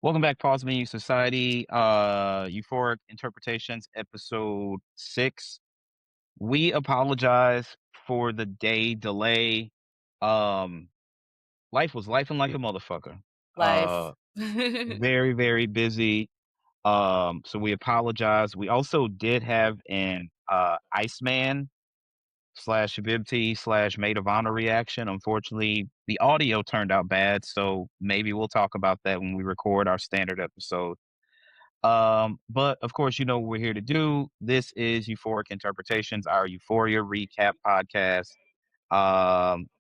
Welcome back, Pause Menu Society, Euphoric Interpretations, episode 6. We apologize for the day delay. Um, life was lifing like a motherfucker. Life. Very, very busy. So we apologize. We also did have an Iceman slash Bibty slash Maid of Honor reaction. Unfortunately, the audio turned out bad, so maybe we'll talk about that when we record our standard episode. But of course, you know what we're here to do. This is Euphoric Interpretations, our Euphoria recap podcast.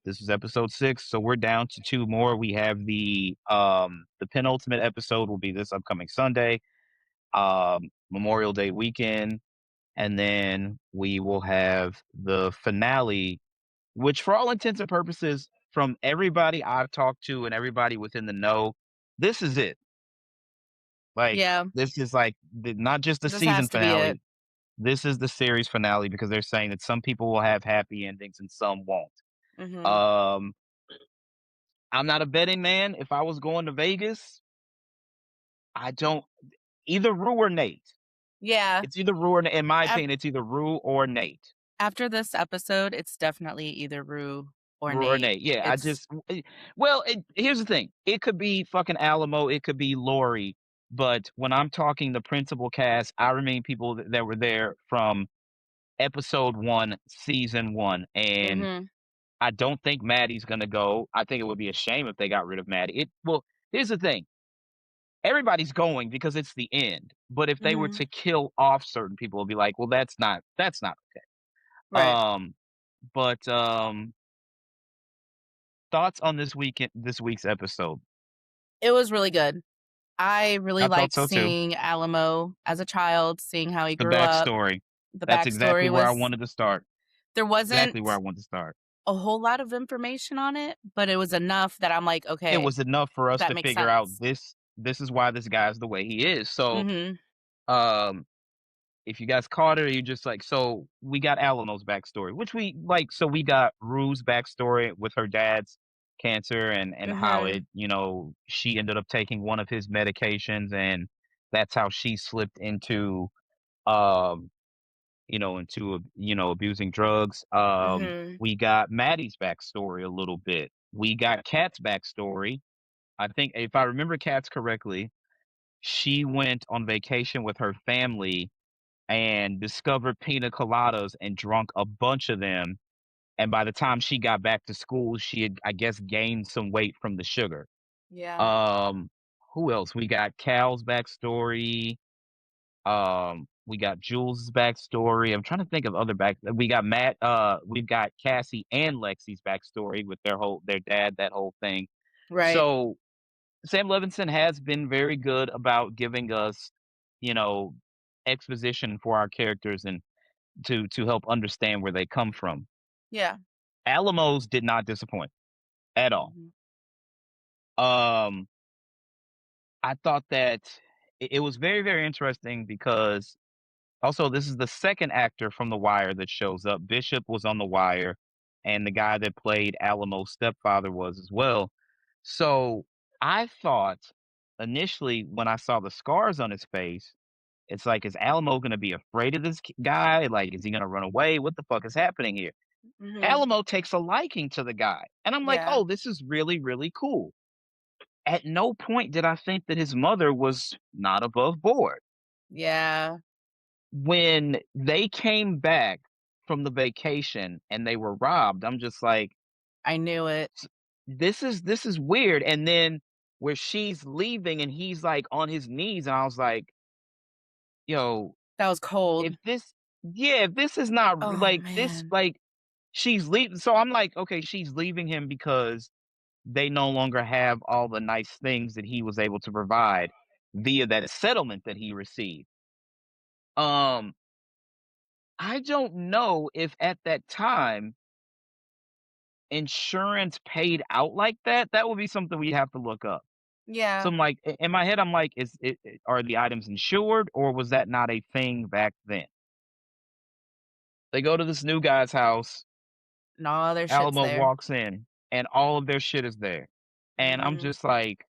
This is episode 6, so we're down to 2 more. We have the penultimate episode will be this upcoming Sunday, Memorial Day weekend, and then we will have the finale, which for all intents and purposes, from everybody I've talked to and everybody within the know, this is it. Like, Yeah, this is like not just the this has season to be it. finale. This is the series finale because they're saying that some people will have happy endings and some won't. Mhm. Um, I'm not a betting man. If I was going to Vegas, I don't either Rue or Nate. Yeah, It's either Rue or in my af opinion, it's either Rue or Nate. after this episode, it's definitely either Rue or Rue or Nate. Nate. Yeah, I It's just well, here's the thing. It could be fucking Alamo. It could be Lori. But when I'm talking the principal cast, I remain people that were there from episode 1, season 1, and Mhm, I don't think Maddie's gonna go. I think it would be a shame if they got rid of Maddie. Here's the thing. Everybody's going because it's the end. But if they were mhm. to kill off certain people, it'd be like, well, that's not okay. Right. Um, but thoughts on this week's episode. It was really good. I really I thought liked so too. seeing Alamo as a child, seeing how he The grew up. backstory. The That's exactly backstory where I was wanted to start. there Exactly where I wasn't wanted to start. a whole lot of information on it, but it was enough that I'm like, It "Okay, was enough for us that to makes figure out sense." this is why this guy's the way he is. So, Mhm, um, if you guys caught it, or you just like, so we got Alamo's backstory, which we like. So we got Rue's backstory with her dad's cancer and how it, mhm. she ended up taking one of his medications, and that's how she slipped into um abusing drugs. Mhm. We got Maddie's backstory a little bit. We got Kat's backstory. I think if I remember Kat's correctly, she went on vacation with her family and discovered pina coladas and drunk a bunch of them. And by the time she got back to school, she had, I guess, gained some weight from the sugar. Yeah. Um, who else? We got Cal's backstory. We got Jules' backstory. I'm trying to think of other we got we've got Cassie and Lexi's backstory with their dad, that whole thing. Right. So Sam Levinson has been very good about giving us, you know, exposition for our characters and to help understand where they come from. Yeah. Alamos did not disappoint at all. Mhm. Um, I thought that it was very, very interesting because also this is the second actor from The Wire that shows up. Bishop was on The Wire, and the guy that played Alamo's stepfather was as well. So I thought initially when I saw the scars on his face, it's like, is Alamo going to be afraid of this guy? Like, is he going to run away? What the fuck is happening here? Mhm. Alamo takes a liking to the guy. And I'm like, Yeah. oh, this is really, really cool. At no point did I think that his mother was not above board. Yeah. When they came back from the vacation and they were robbed, I'm just like, I knew it. this is weird. And then where she's leaving and he's like on his knees, and I was like, yo, That was if cold. this yeah, if this is not Oh, like this, man. like she's leaving. So I'm like, okay, she's leaving him because they no longer have all the nice things that he was able to provide via that settlement that he received. Um, I don't know if at that time insurance paid out like that. That would be something we have to look up. So Yeah. I'm like, in my head, I'm like, are the items insured or was that not a thing back then? They go to this new guy's house. And all their shit's Alamo there. walks in and all of their shit is there. And I'm Mhm. just like,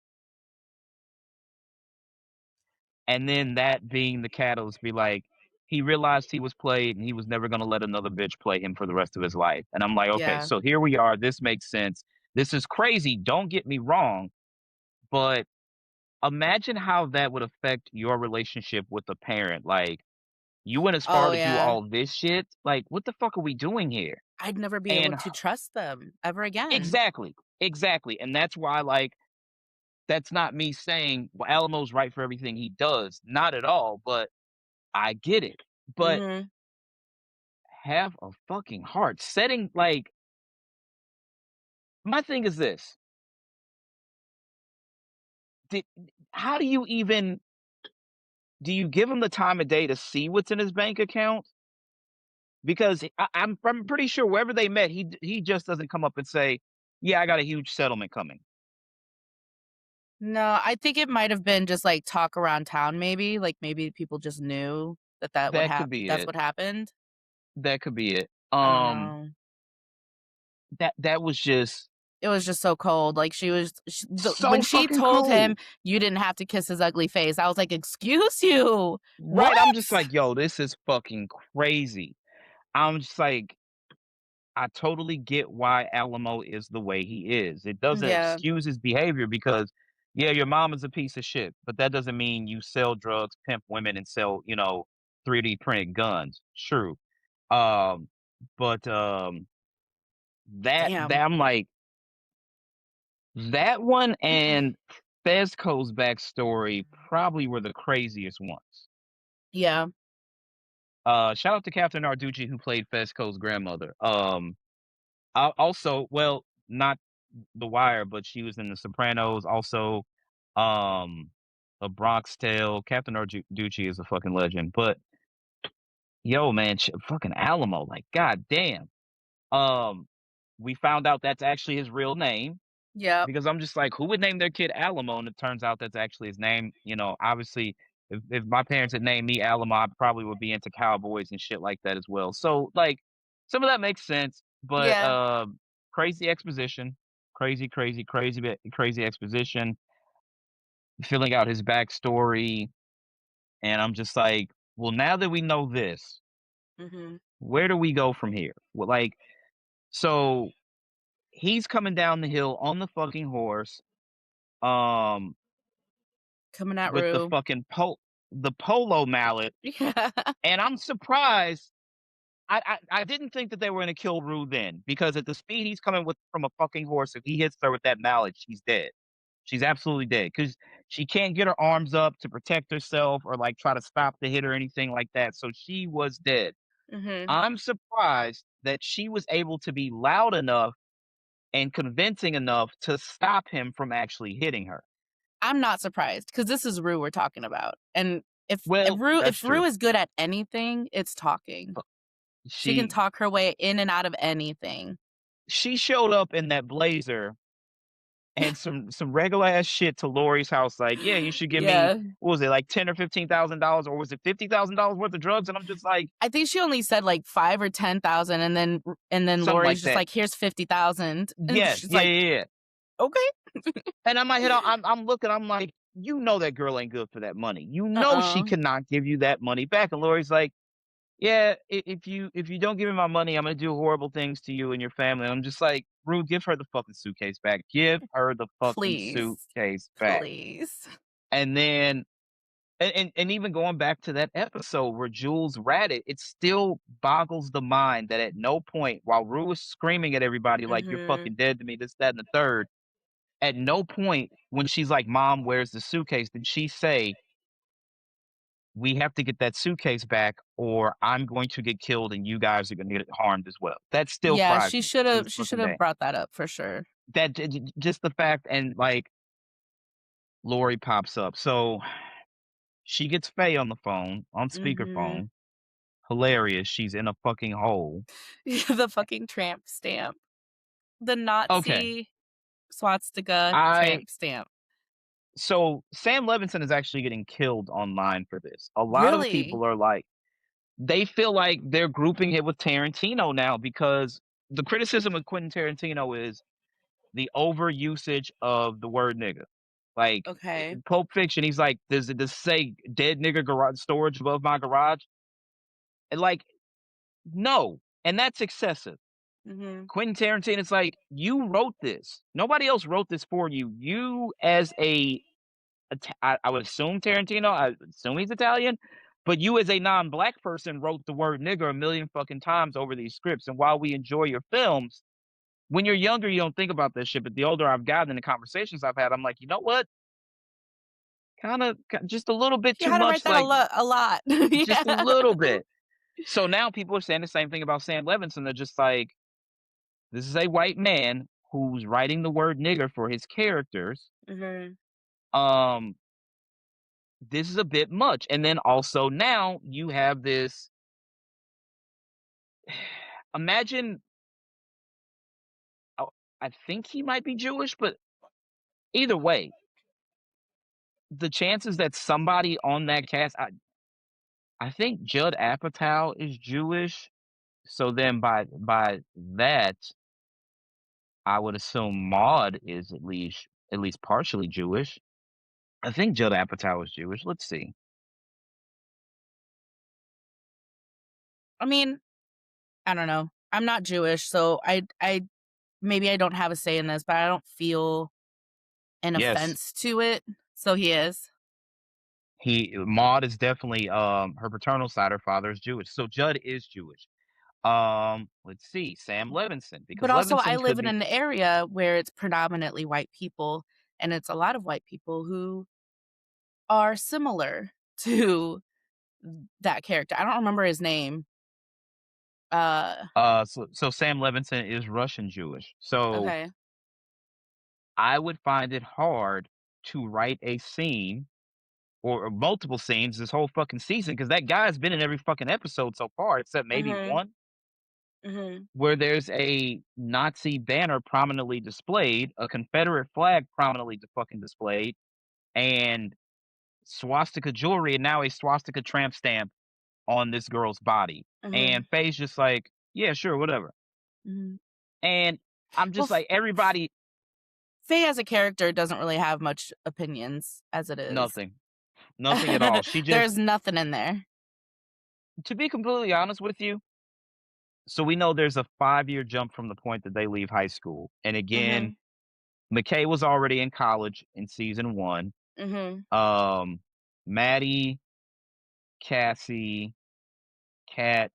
and then that being the catalyst, be like, he realized he was played and he was never gonna let another bitch play him for the rest of his life. And I'm like, okay, Yeah. so here we are. This makes sense. This is crazy. Don't get me wrong, but imagine how that would affect your relationship with a parent. Like, you went as far Oh, to do yeah. all this shit. Like, what the fuck are we doing here? I'd never be able And to trust them ever again. exactly, exactly. And that's why, like, that's not me saying, well, Alamo's right for everything he does. Not at all. But I get it. But Mhm. have a fucking heart. Setting like my thing is this. Did how do you even do you give him the time of day to see what's in his bank account? Because I'm pretty sure wherever they met, he just doesn't come up and say, "Yeah, I got a huge settlement coming." No, I think it might have been just, like, talk around town maybe, like, maybe people just knew that That could be that's it. what happened. That could be it. I don't know. That was just It was just so cold, like, she was sh the when so she fucking told him, cold. "You didn't have to kiss his ugly face," I was like, "Excuse you? Right? I'm just What?" like, "Yo, this is fucking crazy." I'm just like, I totally get why Alamo is the way he is. It doesn't Yeah. excuse his behavior because, yeah, your mom is a piece of shit, but that doesn't mean you sell drugs, pimp women, and sell, 3D printed guns. True. Um, but that Damn. I'm like that one and Fezco's backstory probably were the craziest ones. Yeah. Shout out to Captain Narducci who played Fezco's grandmother. Also, well, not The Wire, but she was in The Sopranos, also, um, A Bronx Tale. Captain Ducci is a fucking legend, but yo, man, fucking Alamo, like, god damn. Um, we found out that's actually his real name Yep. because I'm just like, who would name their kid Alamo? And it turns out that's actually his name. Obviously, if my parents had named me Alamo, I probably would be into cowboys and shit like that as well. So, like, some of that makes sense, but Yeah. crazy exposition, crazy exposition, filling out his backstory, and I'm just like, well, now that we know this, Mhm. where do we go from here? Well, like, so he's coming down the hill on the fucking horse. Um, Coming at with Rue. the polo mallet, Yeah. and I'm surprised. I didn't think that they were gonna kill Rue then, because at the speed he's coming with from a fucking horse, if he hits her with that mallet, she's dead. She's absolutely dead because she can't get her arms up to protect herself or like try to stop the hit or anything like that. So she was dead. Mhm. I'm surprised that she was able to be loud enough and convincing enough to stop him from actually hitting her. I'm not surprised because this is Rue we're talking about, and Well, that's If Rue true. is good at anything, it's talking. Uh, She can She talk her way in and out of anything. she showed up in that blazer and some regular ass shit to Lori's house, like, "Yeah, you should give me" Yeah. what was it, like, 10 or $15,000, or was it $50,000 worth of drugs? And I'm just like, I think she only said, like, 5 or 10,000, and then something Lori's like just that. like, "Here's 50,000," and Yes, she's yeah, like, yeah, yeah. "Okay." And in my head, I'm looking, I'm like, "You know that girl ain't good for that money. You know she Uh-uh. cannot give you that money back." And Lori's like, "Yeah, if you don't give me my money, I'm gonna do horrible things to you and your family." And I'm just like, "Rude, give her the fucking suitcase back. Give her the fucking Please. suitcase back." Please. And then and even going back to that episode where Jules ratted, it still boggles the mind that at no point, while Rue was screaming at everybody like, "You're Mhm. fucking dead to me," this, that, and the third, at no point when she's like, "Mom, where's the suitcase?" did she say, "We have to get that suitcase back, or I'm going to get killed and you guys are gonna get harmed as well." That still Yeah, fries me to this she fucking should've day. brought that up for sure. That just the fact, and like Lori pops up. So she gets Faye on the phone, on Mhm. speakerphone. Hilarious. She's in a fucking hole. The fucking tramp stamp. The Okay. Nazi swastika I tramp stamp. So Sam Levinson is actually getting killed online for this. A lot of Really? people are like, they feel like they're grouping it with Tarantino now because the criticism of Quentin Tarantino is the overusage of the word nigga. Like, Okay. Pulp Fiction, he's like, "Does it just say dead nigga garage storage above my garage?" And, like, no, and that's excessive. Mhm. Quentin Tarantino, it's like, "You wrote this. Nobody else wrote this for you. You as I would assume Tarantino, I assume he's Italian, but you as a non-black person wrote the word nigger a million fucking times over these scripts, and while we enjoy your films, when you're younger, you don't think about this shit, but the older I've gotten and the conversations I've had, I'm like, "You know what? Kinda just a little bit You too had to write much, that like, a lot. just a Yeah. little bit." So now people are saying the same thing about Sam Levinson. They're just like, "This is a white man who's writing the word nigger for his characters. Mhm. Um, this is a bit much." And then also now you have this imagine oh, I think he might be Jewish, but either way, the chances that somebody on that cast I think Judd Apatow is Jewish, so then by that, I would assume Maud is at least partially Jewish. I think Judd Apatow is Jewish. Let's see. I mean, I don't know. I'm not Jewish, so I maybe I don't have a say in this, but I don't feel an Yes, offense to it. So he is. he Maud is definitely her paternal side, her father is Jewish. So Judd is Jewish. Let's see, Sam Levinson, because But also I Levinson live could in be an area where it's predominantly white people, and it's a lot of white people who are similar to that character. I don't remember his name. Uh, so Sam Levinson is Russian Jewish. So okay. I would find it hard to write a scene or multiple scenes this whole fucking season because that guy's been in every fucking episode so far, except maybe Mhm. one, Mhm. where there's a Nazi banner prominently displayed, a Confederate flag prominently fucking displayed, and swastika jewelry, and now a swastika tramp stamp on this girl's body. Mhm. And Faye's just like, yeah, sure, whatever. Mhm. And I'm Well, just like, everybody, Faye as a character doesn't really have much opinions as it is. nothing, nothing at all. She just, There's nothing in there. to be completely honest with you, so we know there's a 5-year jump from the point that they leave high school. And again, Mhm. McKay was already in college in season 1. Mhm. Um, Maddie, Cassie, Kat,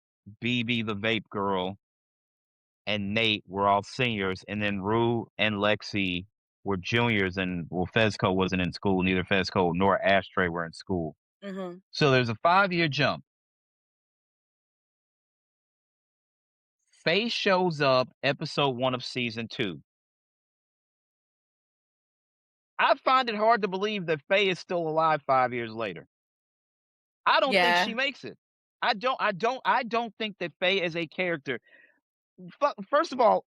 BB the vape girl, and Nate were all seniors, and then Rue and Lexi were juniors, and well, Fezco wasn't in school. Neither Fezco nor Ashtray were in school. Mhm. So there's a 5-year jump. Faye shows up episode 1 of season 2. I find it hard to believe that Faye is still alive 5 years later. I don't think she Yeah. makes it. I don't think that Faye is a character. First of all,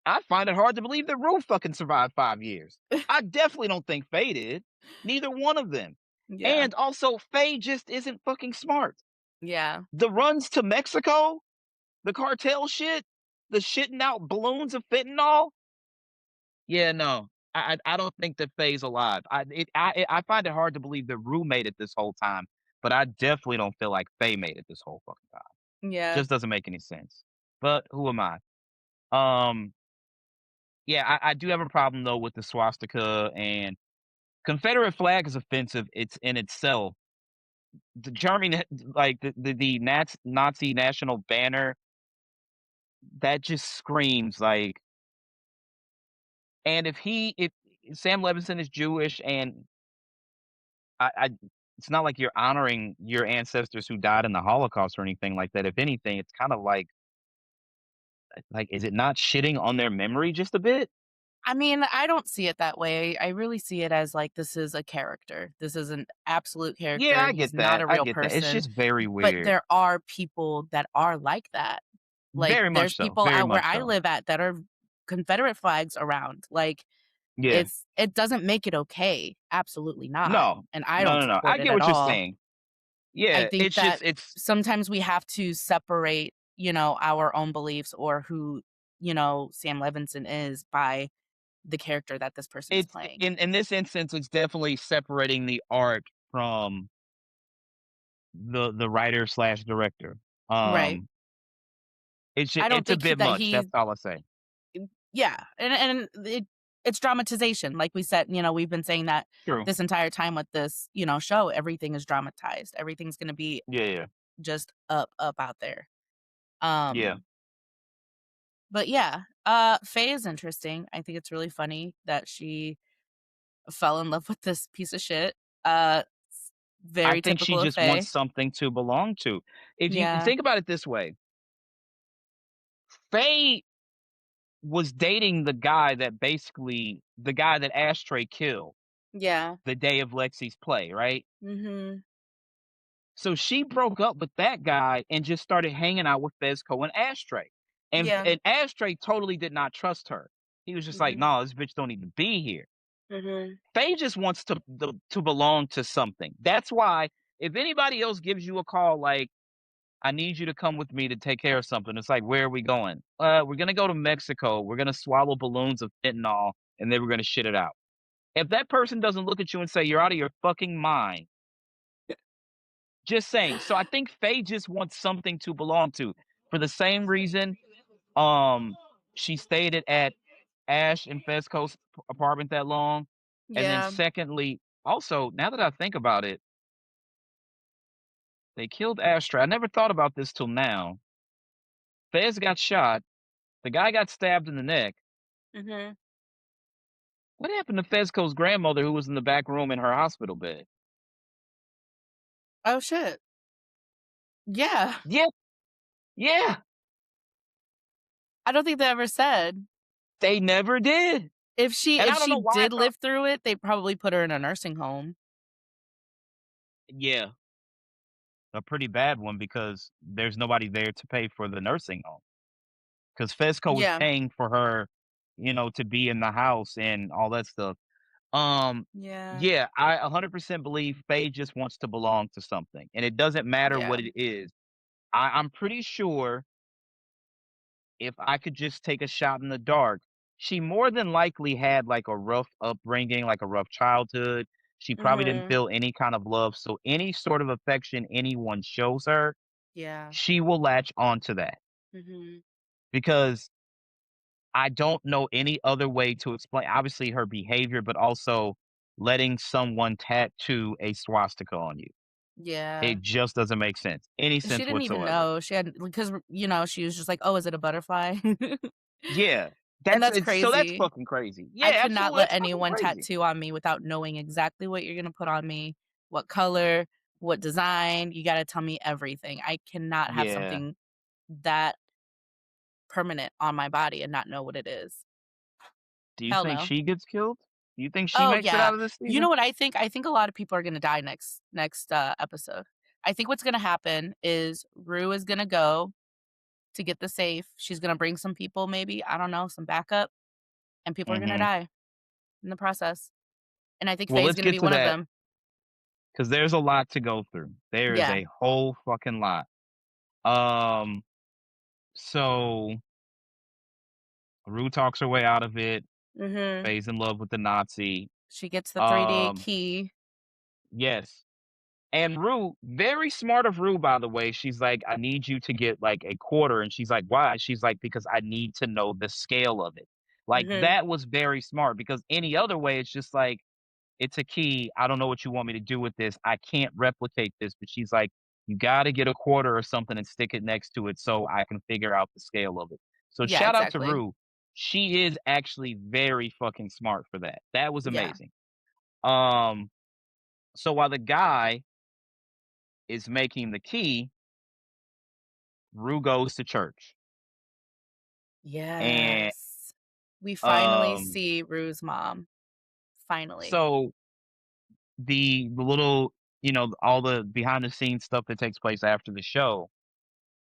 I find it hard to believe that Rue fucking survived 5 years. I definitely don't think Faye did. Neither one of them. Yeah. And also, Faye just isn't fucking smart. Yeah. The runs to Mexico, the cartel shit, the shitting out balloons of fentanyl. Yeah, no. I don't think that Faye's alive. I find it hard to believe that Rue made it this whole time, but I definitely don't feel like Faye made it this whole fucking time. Yeah. Just doesn't make any sense. But who am I? Um, yeah, I do have a problem though with the swastika and Confederate flag is offensive. It's in itself. The German, like the Nazi national banner, that just screams like. And if Sam Levinson is Jewish, and I it's not like you're honoring your ancestors who died in the Holocaust or anything like that. If anything, it's kind of like is it not shitting on their memory just a bit? I mean, I don't see it that way. I really see it as like this is a character. This is an absolute Yeah, character. I He's get not that. a I real get that. It's person. just very But weird. there are people that are like that. Like Very there's much so. people Very out where much I so. live at that are Confederate flags around. Like Yeah. it doesn't make it okay. Absolutely not. No. And I No, don't no, no. I support it get at what you're all. saying. I Yeah, think it's that just it's sometimes we have to separate, our own beliefs or who, Sam Levinson is by the character that this person is It's playing. in this instance, it's definitely separating the art from the writer slash director. Right. Um, I don't it's a think bit that much. he That's all I say. yeah, it's dramatization, like we said, we've been saying that True. this entire time with this, show, everything is dramatized. Everything's gonna be Yeah, yeah, just up out there. yeah. Um, but yeah, Faye is interesting. I think it's really funny that she fell in love with this piece of shit. S I Very think she typical of just wants Faye. something to belong to. If you Yeah, think about it this way, Faye was dating the guy that Ashtray killed yeah, the day of Lexi's play, right? mhm, So she broke up with that guy and just started hanging out with Fezco and Ashtray. yeah, And Ashtray totally did not trust her. He was just like, mhm, "No, this bitch don't need to be here." mhm, Faye just wants to belong to something. That's why if anybody else gives you a call like, "I need you to come with me to take care of something," it's like, "Where are we going?" We're gonna go to Mexico. We're gonna swallow balloons of fentanyl, and then we're gonna shit it out." If that person doesn't look at you and say, "You're out of your fucking mind," just saying. So I think Faye just wants something to belong to. For the same reason, um, she stayed at Ash and Fesco's apartment that long. And then yeah, secondly, also, now that I think about it, they killed Astra. I never thought about this till now. Fez got shot. The guy got stabbed in the neck. mhm. What happened to Fezco's grandmother who was in the back room in her hospital bed? Oh, shit. Yeah. Yeah, yeah, I don't think they ever said. they never did. If she And if I don't know she why I did thought, live through it, they'd probably put her in a nursing home. yeah, a pretty bad one because there's nobody there to pay for the nursing home. Because Fezco was Yeah, paying for her, to be in the house and all that stuff. Um, yeah, yeah, I 100% believe Faye just wants to belong to something, and it doesn't matter yeah, what it is. I'm pretty sure if I could just take a shot in the dark, she more than likely had like a rough upbringing, like a rough childhood. She probably didn't mhm, feel any kind of love. So any sort of affection anyone shows her, yeah, she will latch onto that mhm, because I don't know any other way to explain obviously her behavior, but also letting someone tattoo a swastika on you. yeah. It just doesn't make sense. Any She sense didn't even whatsoever. know. She had because, she was just like, "Oh, is it a butterfly?" Yeah. And That's that's it's so that's crazy. fucking crazy. I Yeah, cannot absolutely. let That's fucking anyone crazy. tattoo on me without knowing exactly what you're gonna put on me, what color, what design. You gotta tell me everything. I cannot have Yeah. something that permanent on my body and not know what it is. Do you Hell think no. she gets killed? Do you think she Oh, makes it yeah. out of this You season? know what I think? I think a lot of people are gonna die next episode. I think what's gonna happen is Rue is gonna go to get the safe. She's gonna bring some people maybe, I don't know, some backup, and people are gonna Mhm. die in the process. And I think Well, Faye's let's gonna get be to one of that them. because there's a lot to go through. There is Yeah. a whole fucking lot. Um, so Rue talks her way out of it, Mhm. Faye's in love with the Nazi. She gets the 3D Um, key. yes. And Rue, very smart of Rue, by the way. She's like, I need you to get like a quarter. And she's like, why? She's like, because I need to know the scale of it. Like, Mhm. that was very smart because any other way, it's just like, it's a key. I don't know what you want me to do with this. I can't replicate this. But she's like, you got to get a quarter or something and stick it next to it so I can figure out the scale of it. So Yeah, shout out to exactly. Rue. She is actually very fucking smart for that. That was Yeah. amazing. Um, so while the guy is making the key, Rue goes to church. And Yes. We finally um, see Rue's mom. Finally. so the little, all the behind the scenes stuff that takes place after the show,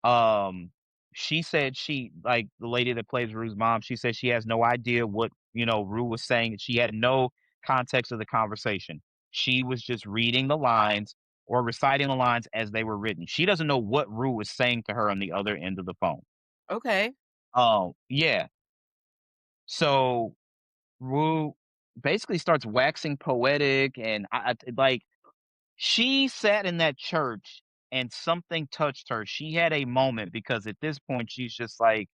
um, she said she like the lady that plays Rue's mom, she said she has no idea what, Rue was saying. She had no context of the conversation. She was just reading the lines or reciting the lines as they were written. She doesn't know what Rue was saying to her on the other end of the phone. Okay. Oh, yeah. So Rue basically starts waxing poetic, and like, she sat in that church and something touched her. She had a moment because at this point, she's just like,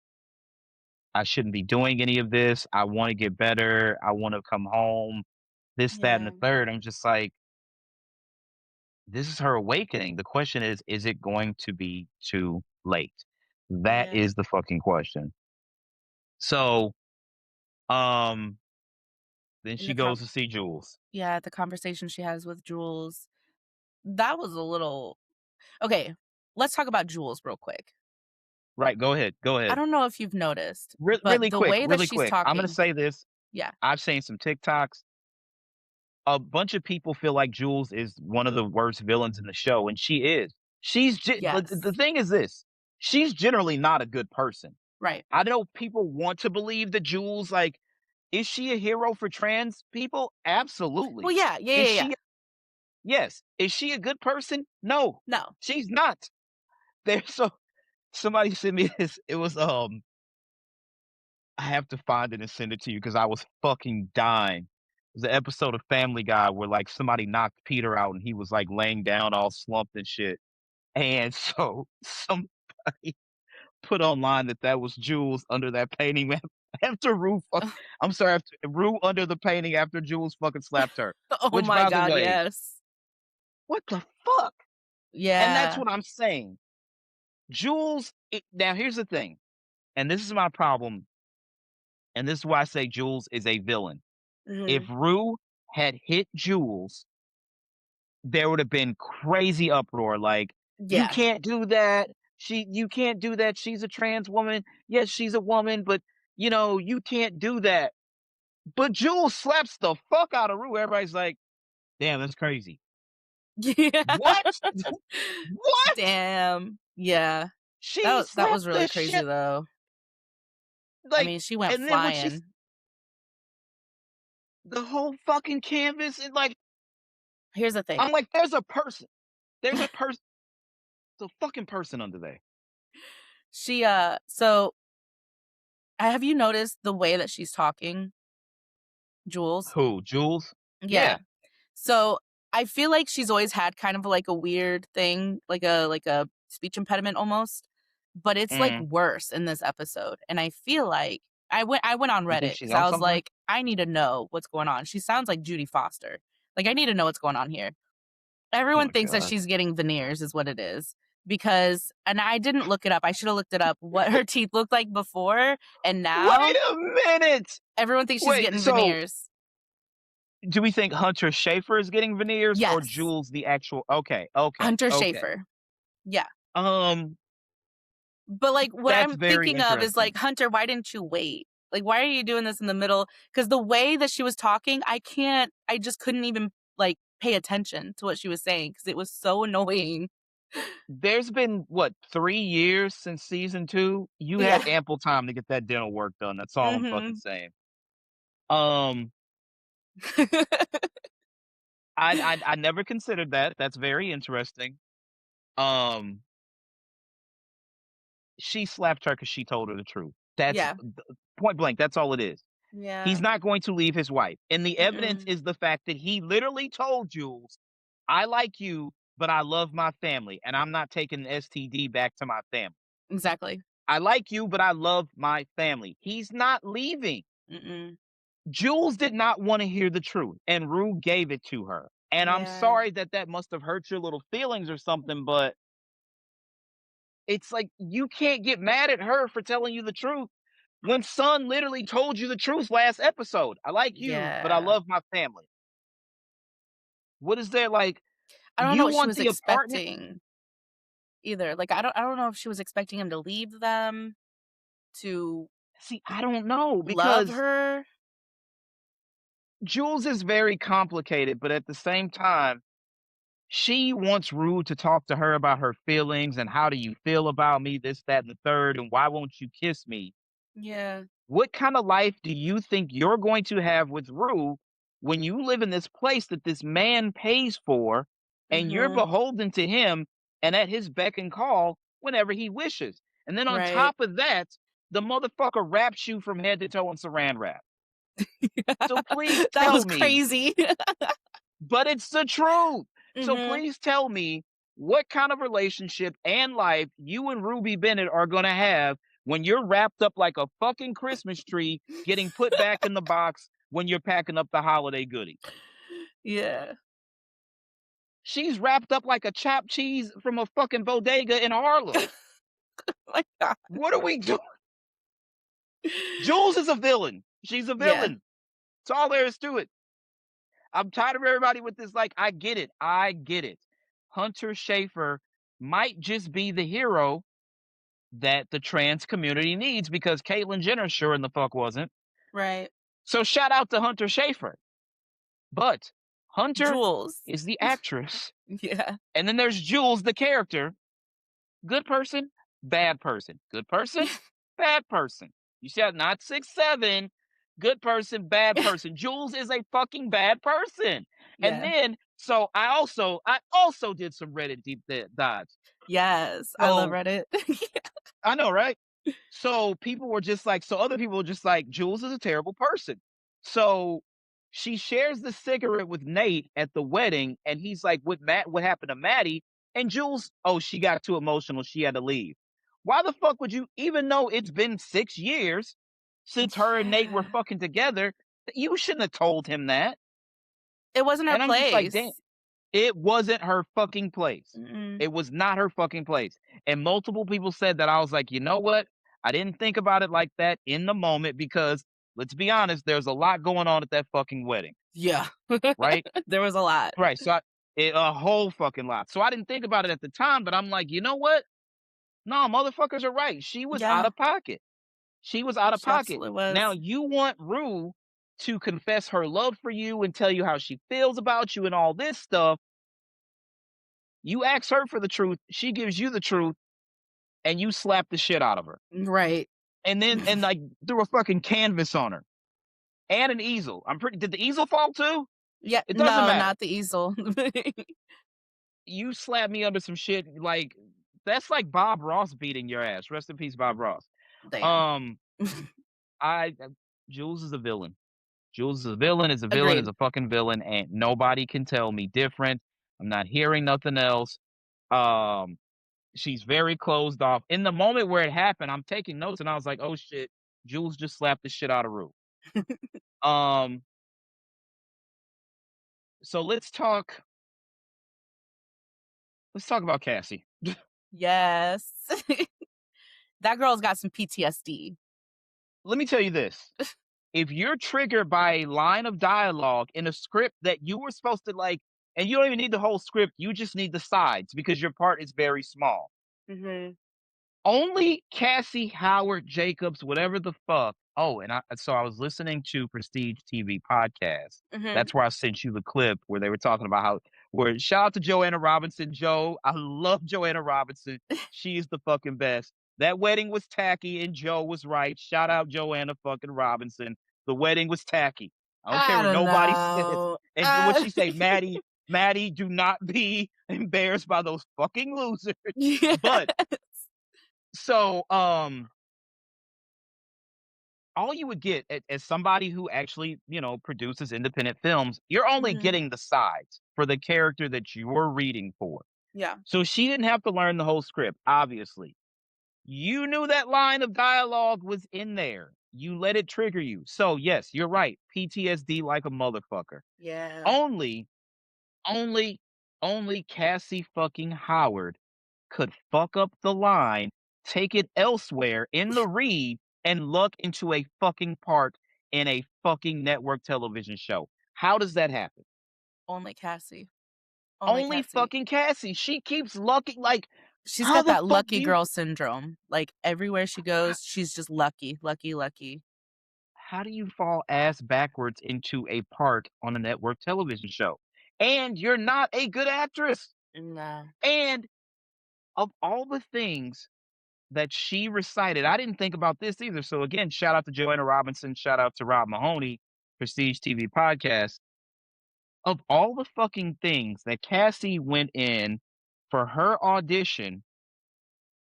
"I shouldn't be doing any of this. I wanna get better. I wanna come home." This, that, and the Yeah, third. I'm just like, this is her awakening. The question is it going to be too late? That yeah. is the fucking question. So, um, then And she goes to see Jules. the conversation she has with Jules, that was a little okay, let's talk about Jules real quick. Right, go ahead, go I ahead. don't know if you've noticed, but Really the quick, way that really she's quick. I'm gonna talking say this. yeah, I've seen some TikToks. A bunch of people feel like Jules is one of the worst villains in the show, and she is. But the yes, thing is this, she's generally not a good person. right. I know people want to believe that Jules, like, is she a hero for trans people? Well, Absolutely. yeah, yeah, Is yeah, yeah. she Yes. Is she a good person? No, No. she's not. There's somebody sent me this. It was, I have to find it and send it to you because I was fucking dying. It was an episode of Family Guy where, like, somebody knocked Peter out and he was, like, laying down all slumped and shit. And so somebody put online that that was Jules under that painting after I'm sorry, after Rue under the painting after Jules fucking slapped her. Oh Which, my by the god, way, yes. what the fuck? And that's Yeah. what I'm saying. Jules, now here's the thing, and this is my problem, and this is why I say Jules is a villain. If Mhm. Rue had hit Jules, there would have been crazy uproar. Like, you Yeah. can't do that. You can't do that. She's a trans woman. Yes, she's a woman, but you can't do that. But Jules slaps the fuck out of Rue. Everybody's like, damn, that's crazy. Yeah. What? What? Damn. Yeah. She That slapped was really the crazy, shit, I like, mean, she went and then when she's flying. the whole fucking canvas, and like, Here's the thing. I'm like, there's a person. There's a person, a fucking person under there. So have you noticed the way that she's talking, Jules? Who? Jules? Yeah. Yeah. So, I feel like she's always had kind of like a weird thing, like a speech impediment almost, but it's like Mm. worse in this episode, and I feel like I went on You think Reddit she's because on I was something? like, "I need to know what's going on." She sounds like Judy Foster. Like, I need to know what's going on here. Oh Everyone my thinks that god. she's getting veneers is what it is, because and I didn't look it up, I should have looked it up, what her teeth looked like before and Wait now, a minute. everyone thinks she's Wait, getting so veneers. do we think Hunter Schafer is getting veneers or Yes, Jules the actual? Okay, okay, Hunter okay. Schafer. Yeah. Um, But, like, what that's I'm very thinking of is, interesting. like, "Hunter, why didn't you wait? Like, why are you doing this in the middle?" Because the way that she was talking, I just couldn't even, like, pay attention to what she was saying because it was so annoying. There's been what, 3 years since season two? You Yeah. had ample time to get that dental work done. That's all I'm fucking Mhm. saying. Um, I never considered that. That's very interesting. Um, she slapped her because she told her the truth. That's Yeah. point blank. That's all it is. He's Yeah. not going to leave his wife. And the evidence Mm-mm. is the fact that he literally told Jules, I like you, but I love my family, and I'm not taking an STD back to my family. Exactly. I like you, but I love my family. He's not leaving. Mm-mm. Jules did not want to hear the truth, and Rue gave it to her. And I'm Yeah. sorry that that must have hurt your little feelings or something, but it's like you can't get mad at her for telling you the truth when Son literally told you the truth last episode. I like you, but I Yeah. love my family. What is there, like, I don't know you what she want was the apartment? expecting either. Like, I don't know if she was expecting him to leave them, to See, I don't know love because her. Jules is very complicated, but at the same time, she wants Rue to talk to her about her feelings and how do you feel about me, this, that, and the third, and why won't you kiss me? Yeah. What kind of life do you think you're going to have with Rue when you live in this place that this man pays for and you're Mhm. beholden to him and at his beck and call whenever he wishes? And then on Right. top of that, the motherfucker wraps you from head to toe in saran wrap. So please That tell was me, crazy. but it's the truth. So Mhm. please tell me what kind of relationship and life you and Ruby Bennett are gonna have when you're wrapped up like a fucking Christmas tree getting put back in the box when you're packing up the holiday goodies. Yeah. She's wrapped up like a chopped cheese from a fucking bodega in Harlem. My god. What are we doing? Jules is a villain. She's a Yeah, villain. That's all there is to it. I'm tired of everybody with this, like, I get it. I get it. Hunter Schafer might just be the hero that the trans community needs because Caitlyn Jenner sure in the fuck wasn't. right. So shout out to Hunter Schafer. But Hunter Jules. is the actress. Yeah. And then there's Jules, the character. Good person, bad person. Good person, bad person. You said not 6'7". Good person, bad person. Jules is a fucking bad person. And Yeah. then so I also did some Reddit deep dives. Yes, I love So Reddit. I know, right? So people were just like, so other people were just like, Jules is a terrible person. So she shares the cigarette with Nate at the wedding, and he's like, what happened to Maddie? And Jules, oh, she got too emotional. She had to leave. Why the fuck would you, even though it's been 6 years since her and Nate were Yeah. fucking together, you shouldn't have told him that. It wasn't her And I'm just like, damn. place. It wasn't her fucking place. Mm-mm. It was not her fucking place. And multiple people said that. I was like, you know what? I didn't think about it like that in the moment because let's be honest, there's a lot going on at that fucking wedding, Yeah. right? There was a lot. Right. So a whole fucking lot. So I didn't think about it at the time, but I'm like, you know what? No, motherfuckers are right. She was out Yeah, of pocket. She was out of she pocket. absolutely Now was. you want Rue to confess her love for you and tell you how she feels about you and all this stuff. You ask her for the truth, she gives you the truth, and you slap the shit out of her. Right. And then like threw a fucking canvas on her and an easel. I'm pretty did the easel fall too? Yeah, It doesn't no, matter. not the easel. You slap me under some shit like that's like Bob Ross beating your ass. Rest in peace, Bob Ross. Damn. Um, I Jules is a villain. Jules is a villain, is a villain, is Agreed. a fucking villain, and nobody can tell me different. I'm not hearing nothing else. Um, she's very closed off. In the moment where it happened, I'm taking notes and I was like, "Oh shit, Jules just slapped the shit out of Rue." Um, so let's talk about Cassie. Yes. That girl's got some PTSD. Let me tell you this. If you're triggered by a line of dialogue in a script that you were supposed to like, and you don't even need the whole script, you just need the sides because your part is very small. Mhm. Only Cassie Howard Jacobs, whatever the fuck. Oh, and I was listening to Prestige TV podcast. Mhm. That's where I sent you the clip where they were talking about how where shout out to Joanna Robinson. Joe, I love Joanna Robinson. She's the fucking best. That wedding was tacky and Joe was right. Shout out Joanna fucking Robinson. The wedding was tacky. I don't care I what don't nobody says. know. And what she say, Maddie, do not be embarrassed by those fucking losers. Yes. But so, all you would get as somebody who actually, produces independent films, you're only Mhm. getting the sides for the character that you're reading for. Yeah. So she didn't have to learn the whole script, obviously. You knew that line of dialogue was in there. You let it trigger you. So yes, you're right. PTSD like a motherfucker. Yeah. Only, only, only Cassie fucking Howard could fuck up the line, take it elsewhere in the read, and luck into a fucking part in a fucking network television show. How does that happen? Only Cassie. Only Only Cassie. fucking Cassie. She keeps lucking like, She's how got the that fuck do lucky you girl syndrome. Like, everywhere she goes, she's just lucky, lucky, lucky. how do you fall ass backwards into a part on a network television show? And you're not a good actress. No. And of all the things that she recited. I didn't think about this either. So again, shout out to Joanna Robinson, shout out to Rob Mahoney, Prestige TV podcast. Of all the fucking things that Cassie went in for her audition,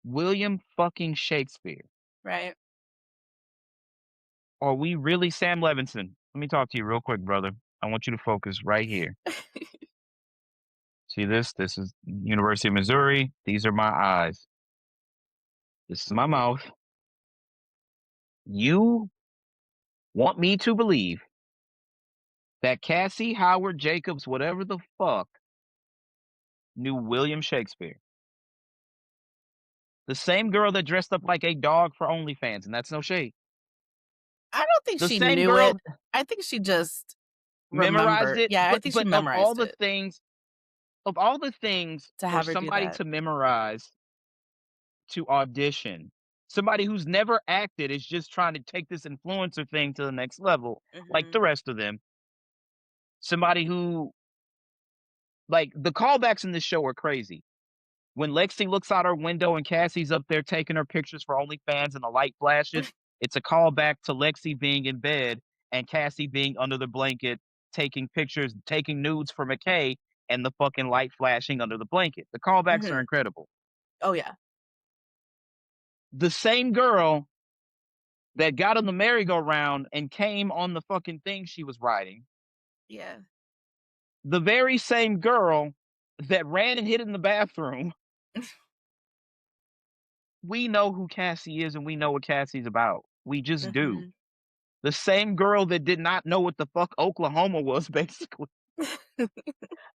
William fucking Shakespeare. Right. Are we really Sam Levinson? Let me talk to you real quick, brother. I want you to focus right here. See this? This is University of Missouri. These are my eyes. This is my mouth. You want me to believe that Cassie Howard Jacobs, whatever the fuck, knew William Shakespeare. The same girl that dressed up like a dog for OnlyFans, and that's no shade. I don't think The she same knew it. girl I think she just memorized remembered. it, Yeah, I but think she of all memorized the it things, of all the things to for have her do somebody that. to memorize to audition, somebody who's never acted is just trying to take this influencer thing to the next level, like the Mhm. rest of them. Somebody who, like, the callbacks in this show are crazy. When Lexi looks out her window and Cassie's up there taking her pictures for OnlyFans and the light flashes, it's a callback to Lexi being in bed and Cassie being under the blanket taking pictures, taking nudes for McKay and the fucking light flashing under the blanket. The callbacks are Mhm. incredible. Oh, yeah. The same girl that got on the merry-go-round and came on the fucking thing she was riding, Yeah. the very same girl that ran and hid in the bathroom, we know who Cassie is and we know what Cassie's about. We just do. Mhm. The same girl that did not know what the fuck Oklahoma was, basically.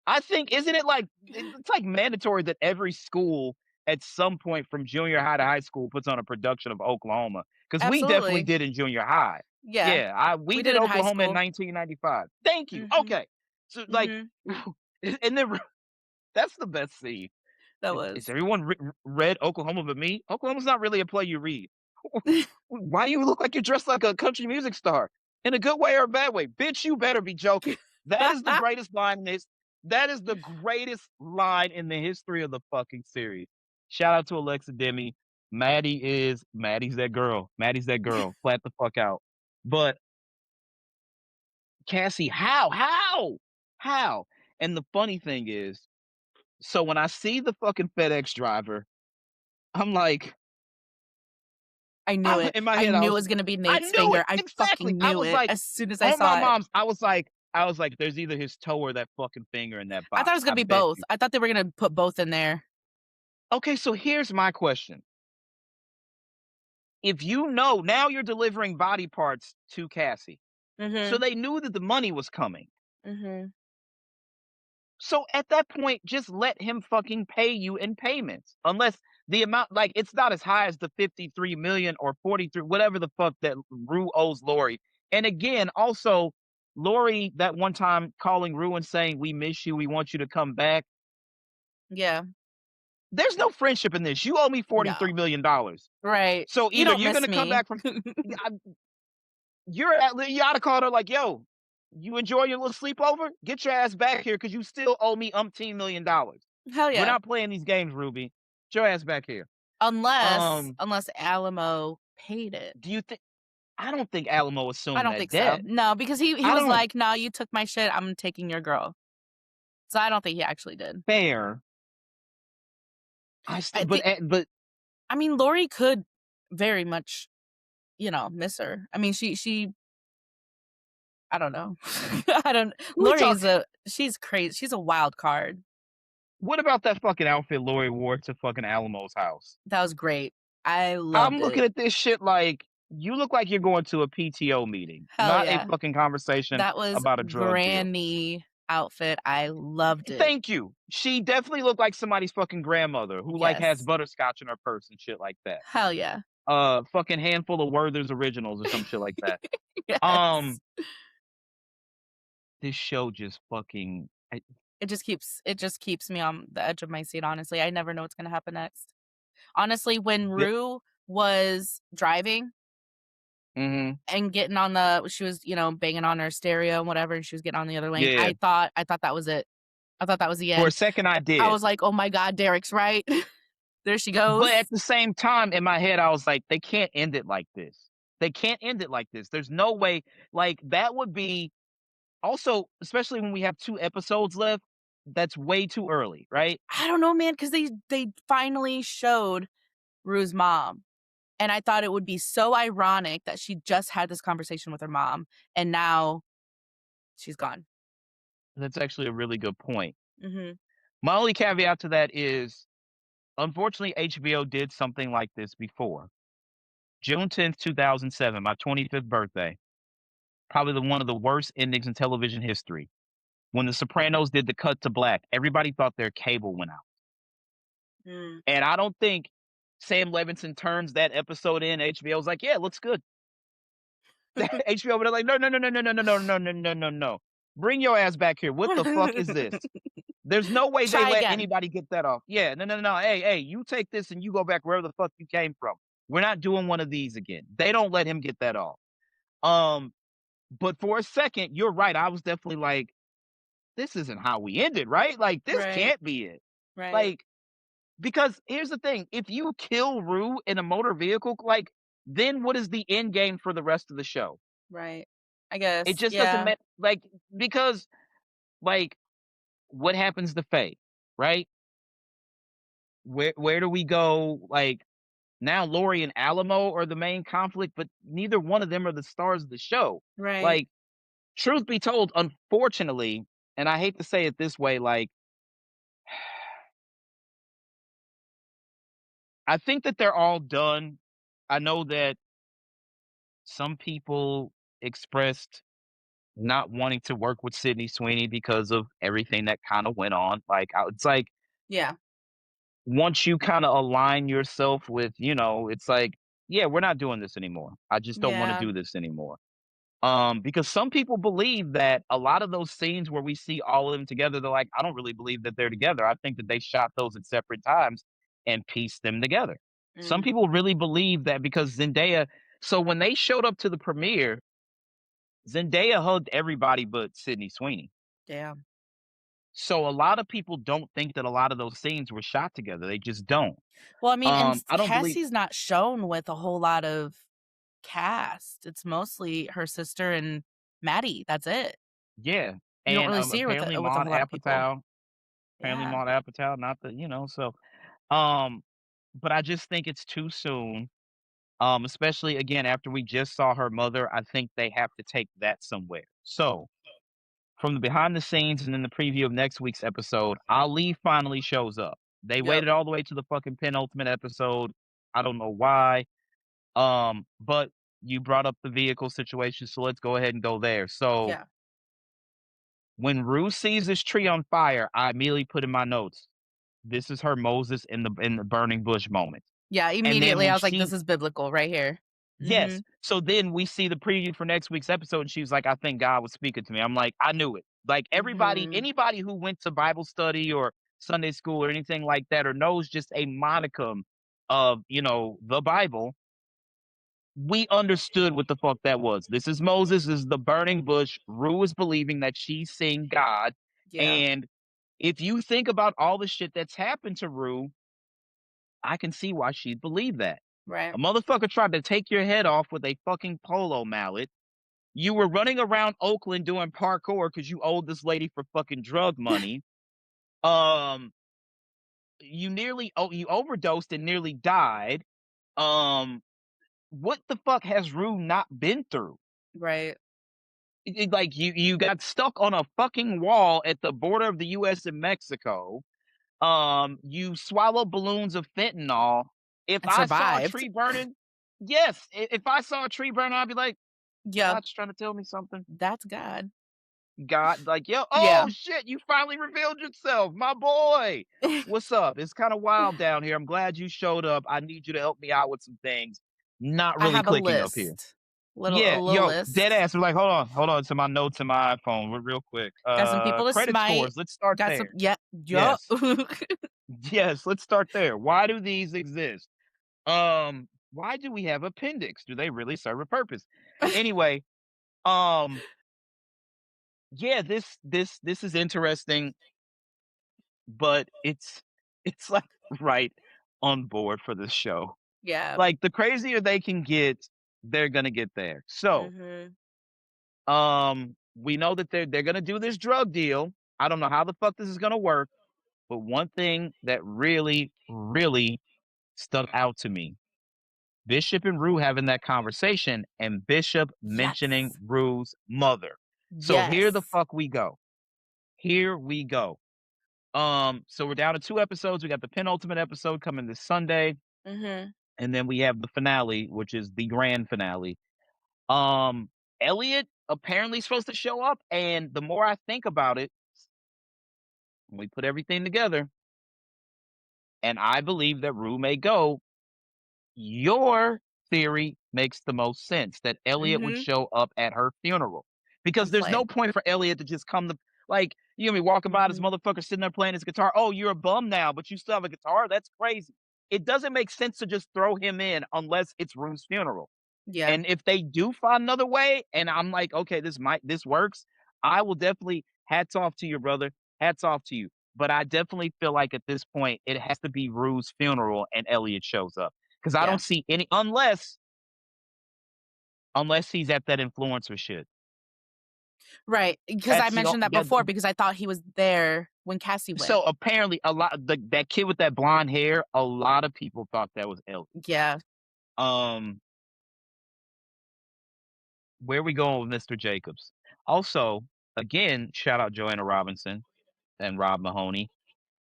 I think, isn't it like, it's like mandatory that every school at some point from junior high to high school puts on a production of Oklahoma? Because we definitely Absolutely. did in junior high. Yeah. Yeah, we We did did in high Oklahoma in school. 1995. Thank you. Mhm. Okay. So, like, Mhm. and then that's the best scene. That Is was. everyone read Oklahoma but me? Oklahoma's not really a play you read. Why do you look like you're dressed like a country music star? In a good way or a bad way? Bitch, you better be joking. That is the greatest line in this. That is the greatest line in the history of the fucking series. Shout out to Alexa Demi. Maddie's that girl. Maddie's that girl. Flat the fuck out. But Cassie, how? How? How? And the funny thing is, so when I see the fucking FedEx driver, I'm like, I knew it. in my I head, knew it was gonna be I Nate's knew finger. it I exactly. fucking I knew was it like, as soon as I on my saw it. mom's. I was like, there's either his toe or that fucking finger in that I thought it box. was I gonna be bet both. you. I thought they were gonna put both in there. Okay, so here's my question: if you know now you're delivering body parts to Cassie, so Mhm. they knew that the money was coming. Mhm. So at that point, just let him fucking pay you in payments. Unless the amount, like, it's not as high as the 53 million or 43, whatever the fuck that Rue owes Lori. And again, also, Lori that one time calling Rue and saying, "We miss you, we want you to come back." Yeah. There's no friendship in this. You owe me No. $43 million. Right. So You either don't you're miss gonna come me. back from you oughta called her like, "Yo, you enjoy your little sleepover? Get your ass back here because you still owe me umpteen $1 million. Hell We're yeah. not playing these games, Ruby. Get your ass back here." Unless Um, unless Alamo paid it. do you think I don't think Alamo I assumed don't that think so. debt. No, because he I was don't. like, "No, you took my shit, I'm taking your girl." So I don't think he actually did. Fair. I think But I mean, Lori could very much, miss her. I mean, she I don't know. I don't we talk. she's crazy. She's a wild card. What about that fucking outfit Lori wore to fucking Alamo's house? That was great. I I'm loved looking it. at this shit like you look like you're going to a PTO meeting, Hell not a yeah. fucking conversation That was about a drug deal. granny outfit. I loved it. Thank you. She definitely looked like somebody's fucking grandmother who like has Yes. butterscotch in her purse and shit like that. Hell yeah. Fucking handful of Werther's originals or some shit like that. Yes. Um, this show just fucking. It just keeps me on the edge of my seat, honestly. I never know what's gonna happen next. Honestly, when Rue was driving Mm-hmm. and getting she was, banging on her stereo and whatever, and she was getting on the other lane, Yeah. I thought that was it. I thought that was the For a end. second, I I did, was like, "Oh my god, Derek's right." There she but goes. at the same time, in my head, I was like, they can't end it like this. They can't end it like this. There's no way. Like that would be also, especially when we have 2 episodes left. That's way too early, right? I don't know, man, because they finally showed Rue's mom, and I thought it would be so ironic that she just had this conversation with her mom, and now she's gone. That's actually a really good point. Mhm. My only caveat to that is, unfortunately, HBO did something like this before. June 10th, 2007, my 25th birthday, probably one of the worst endings in television history. When The Sopranos did the cut to black, everybody thought their cable went out. Mm. And I don't think Sam Levinson turns that episode in. HBO's like, yeah, it looks good. HBO, they're like, no, no, no, no, no, no, no, no, no, no, no, no, no. Bring your ass back here. What the fuck is this? There's no way they Try let again. anybody get that off. Yeah, no, no, no. Hey, hey, you take this and you go back wherever the fuck you came from. We're not doing one of these again. They don't let him get that off. Um, but for a second, you're right. I was definitely like, this isn't how we ended, right? Like, this Right, can't be it. right, Like, because here's the thing, if you kill Rue in a motor vehicle, like, then what is the end game for the rest of the show? right. I It guess, just doesn't yeah, make like because like what happens to Faye, right? Where do we go? Like now Lori and Alamo are the main conflict, but neither one of them are the stars of the show. right. Like, truth be told, unfortunately, and I hate to say it this way, like I think that they're all done. I know that some people expressed not wanting to work with Sydney Sweeney because of everything that kind of went on. Like, it's like Yeah, once you kind of align yourself with, it's like, yeah, we're not doing this anymore. I just don't want to yeah, do this anymore. Because some people believe that a lot of those scenes where we see all of them together, they're like, I don't really believe that they're together. I think that they shot those at separate times and pieced them together. Some mm, people really believe that because Zendaya, so when they showed up to the premiere, Zendaya hugged everybody but Sydney Sweeney. damn. So a lot of people don't think that a lot of those scenes were shot together. They just don't. Well, I mean, and I don't believe, Cassie's not shown with a whole lot of cast. It's mostly her sister and Maddie, that's it. yeah. You don't And really see her apparently with a Maud whole lot of people. Apatow, Yeah, not the, so um, but I just think it's too soon. Especially again after we just saw her mother, I think they have to take that somewhere. So from the behind the scenes and in the preview of next week's episode, Ali finally shows up. They yep, waited all the way to the fucking penultimate episode. I don't know why. But you brought up the vehicle situation, so let's go ahead and go there. So yeah. when Rue sees this tree on fire, I immediately put in my notes, this is her Moses in the burning bush moment. Yeah, And then immediately when I was like, "This she is biblical right here." yes, Mhm, so then we see the preview for next week's episode, and she was like, "I think God was speaking to me." I'm like, "I knew it." Like, mhm. anybody who went to Bible study or Sunday school or anything like that or knows just a monicum of, the Bible, we understood what the fuck that was. This is Moses, this is the burning bush. Rue is believing that she's seeing God, Yeah, and if you think about all the shit that's happened to Rue, I can see why she'd believe that. right. A motherfucker tried to take your head off with a fucking polo mallet. You were running around Oakland doing parkour because you owed this lady for fucking drug money. Um, you overdosed and nearly died. Um, what the fuck has Rue not been through? Right. Like you got stuck on a fucking wall at the border of the U.S. and Mexico. You swallow balloons of fentanyl. If And I saw a survived. tree burning, yes, if I saw a tree burning, I'd be like, Yeah, God's trying to tell me something. that's God. God, like, yo, Yeah. oh shit, you finally revealed yourself, my boy. What's up? It's kind of wild down here. I'm glad you showed up. I need you to help me out with some things. Not I really have a clicking up here. list. A Yeah, little yo, dead list. ass. We're like, hold on to my notes in my iPhone real quick. Got some people to Credit smite. scores. Let's start Got some there. yeah, yup. Yes, yes. Let's start there. Why do these exist? Why do we have appendix? Do they really serve a purpose? Anyway, um, yeah, this is interesting, but it's like right on board for this show. Yeah. Like the crazier they can get, they're gonna get there. So, Mhm. we know that they're gonna do this drug deal. I don't know how the fuck this is gonna work, but one thing that really, really stuck out to me, Bishop and Rue having that conversation and Bishop mentioning Yes. Rue's mother. So here the Yes. fuck we go. Here we go. So we're down to 2 episodes. We got the penultimate episode coming this Sunday, Mhm. and then we have the finale, which is the grand finale. Um, Elliot apparently supposed to show up, and the more I think about it, when we put everything together, and I believe that Rue may go, your theory makes the most sense that Elliot would Mhm. show up at her funeral. Because And there's no play. point for Elliot to just come to like, you gonna be walking by this Mhm. motherfucker sitting there playing his guitar. Oh, you're a bum now, but you still have a guitar? That's crazy. It doesn't make sense to just throw him in unless it's Rue's funeral. Yeah. And if they do find another way, and I'm like, okay, this works, I will definitely hats off to your brother, hats off to you. But I definitely feel like at this point it has to be Rue's funeral and Elliot shows up. Because I Yeah. don't see any unless he's at that influencer shit. Right, because I That's the mentioned that that before because I thought he was there when Cassie went. so apparently a lot that kid with that blonde hair, a lot of people thought that was Elliot. Yeah. Um, where we going with Mr. Jacobs? Also, again, shout out Joanna Robinson and Rob Mahoney.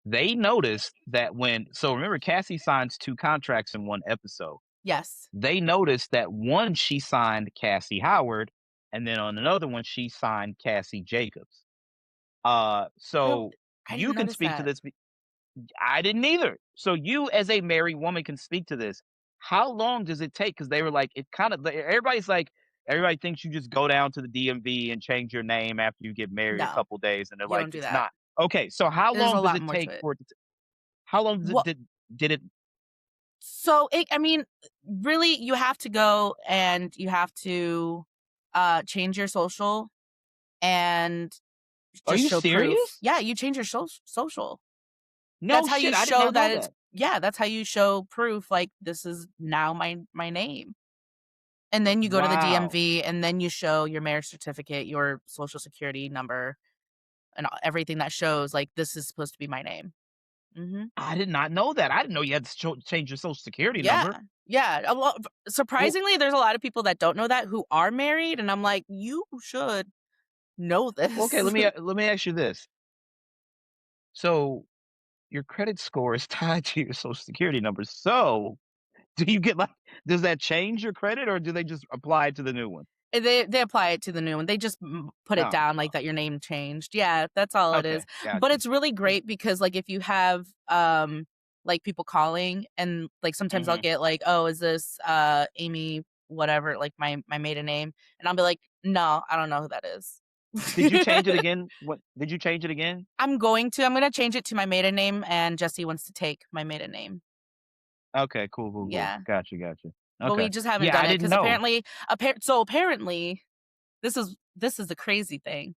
They noticed that remember Cassie signs 2 contracts in 1 episode. Yes. They noticed that one she signed Cassie Howard, and then on another one she signed Cassie Jacobs. Oh, So I you didn't can notice speak to that. this. I didn't either. So you, as a married woman, can speak to this. How long does it take? Because they were like, it kind of everybody's like, everybody thinks you just go down to the DMV and change your name after you get married a No, couple days, and they're you like, don't do it's that. not okay. So how There's a long does lot it more to take it. for it? How long does it What did it? I mean, really, you have to go and you have to, change your social and Are just you show proof. serious? Yeah, you change your social. No That's how you shit. I did show not know that it's that. yeah, that's how you show proof, like, this is now my name. And then you go to the Wow. DMV, and then you show your marriage certificate, your social security number, and everything that shows, like, this is supposed to be my name. Mhm. I did not know that. I didn't know you had to change your social security Yeah. number. Yeah, a lot Well, surprisingly, there's a lot of people that don't know that who are married, and I'm like, "You should know okay. this." Let me ask you this. So your credit score is tied to your social security number. So do you get like does that change your credit or do they just apply it to the new one? They apply it to the new one. They just put it Oh, down like that your name changed. Yeah, that's all it is. okay, But gotcha. it's really great because like if you have like people calling and like sometimes I'll Hmm. get like, "Oh, is this Amy whatever, like my maiden name?" And I'll be like, "No, I don't know who that is." Did you change it again? What did you change it again? I'm gonna change it to my maiden name and Jesse wants to take my maiden name. Okay, cool, cool, cool. Yeah. Gotcha, gotcha. But we Okay. just haven't Yeah, done I it didn't because know. apparently this is the crazy thing.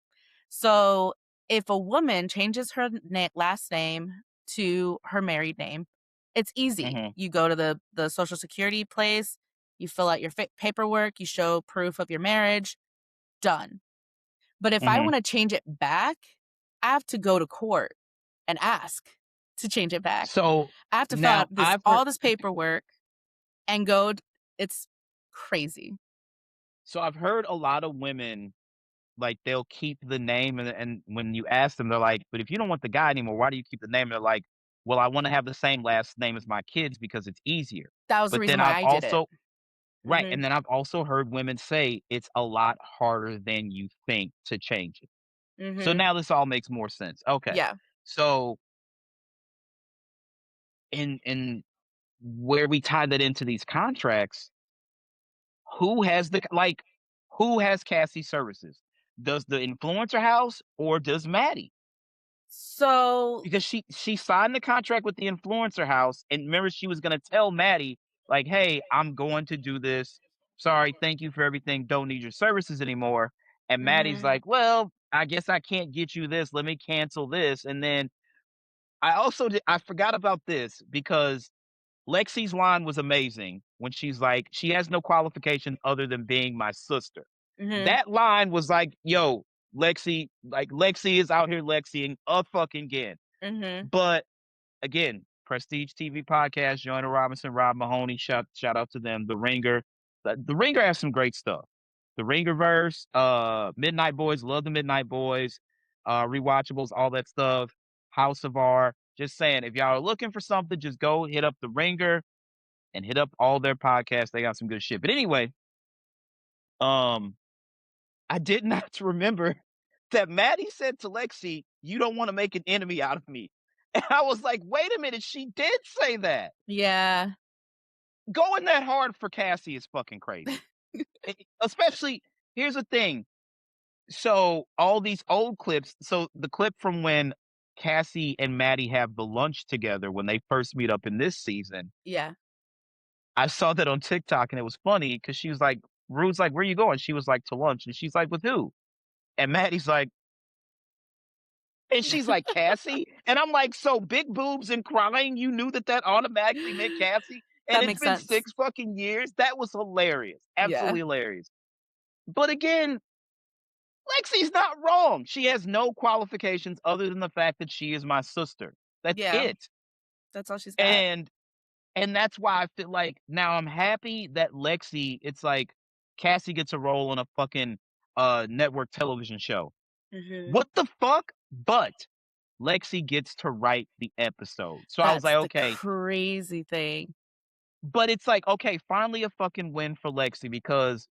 So, if a woman changes her last name to her married name, it's easy. Hmm. You go to the Social Security place, you fill out your paperwork, you show proof of your marriage, done. But if I Hmm. wanna change it back, I have to go to court and ask to change it back. So I have to fill now out this I've heard all this paperwork and it's crazy. I've heard a lot of women like they'll keep the name and when you ask them, they're like, but if you don't want the guy anymore, why do you keep the name? They're like, well, I want to have the same last name as my kids because it's easier. That was the But reason then why I've I did it. also right, Mhm, and then I've also heard women say it's a lot harder than you think to change it. So mhm. now this all makes more sense. Okay. Yeah. So in where we tie that into these contracts, who has who has Cassie services? Does the influencer house or does Maddie? So Because she signed the contract with the influencer house, and remember she was gonna tell Maddie, like, "Hey, I'm going to do this. Sorry, thank you for everything. Don't need your services anymore." And Maddie's mhm, like, "Well, I guess I can't get you this. Let me cancel this." And then I forgot about this because Lexi's line was amazing when she's like, she has no qualifications other than being my sister. mhm, That line was like, yo, Lexi is out here Lexiing a fucking again. mhm. But again, Prestige TV podcast, Joanna Robinson, Rob Mahoney, shout out to them. The Ringer. The Ringer has some great stuff. The Ringerverse, Midnight Boys, love the Midnight Boys, rewatchables, all that stuff. House of R. Just saying, if y'all are looking for something, just go hit up the Ringer and hit up all their podcasts. They got some good shit. But anyway, um, I did not remember that Maddie said to Lexi, "You don't want to make an enemy out of me." And I was like, wait a minute, she did say that. Yeah. Going that hard for Cassie is fucking crazy. Especially, here's the thing. So all these old clips, so the clip from when Cassie and Maddie have the lunch together when they first meet up in this season, Yeah. I saw that on TikTok and it was funny because she was like, Rude's like, "Where you going?" She was like, "To lunch." And she's like, "With who?" And Maddie's like, and she's like, "Cassie?" And I'm like, "So big boobs and crying, you knew that that automatically meant Cassie? And That it's makes been sense. 6 fucking years?" That was hilarious. Yeah. Absolutely hilarious. But again, Lexi's not wrong. She has no qualifications other than the fact that she is my sister. That's Yeah. it. That's all she's got. And that's why I feel like now I'm happy that Lexi, it's like Cassie gets a role on a fucking network television show. Mhm. What the fuck? But Lexi gets to write the episode. So I was That's like, the okay. crazy thing. But it's like, okay, finally a fucking win for Lexi because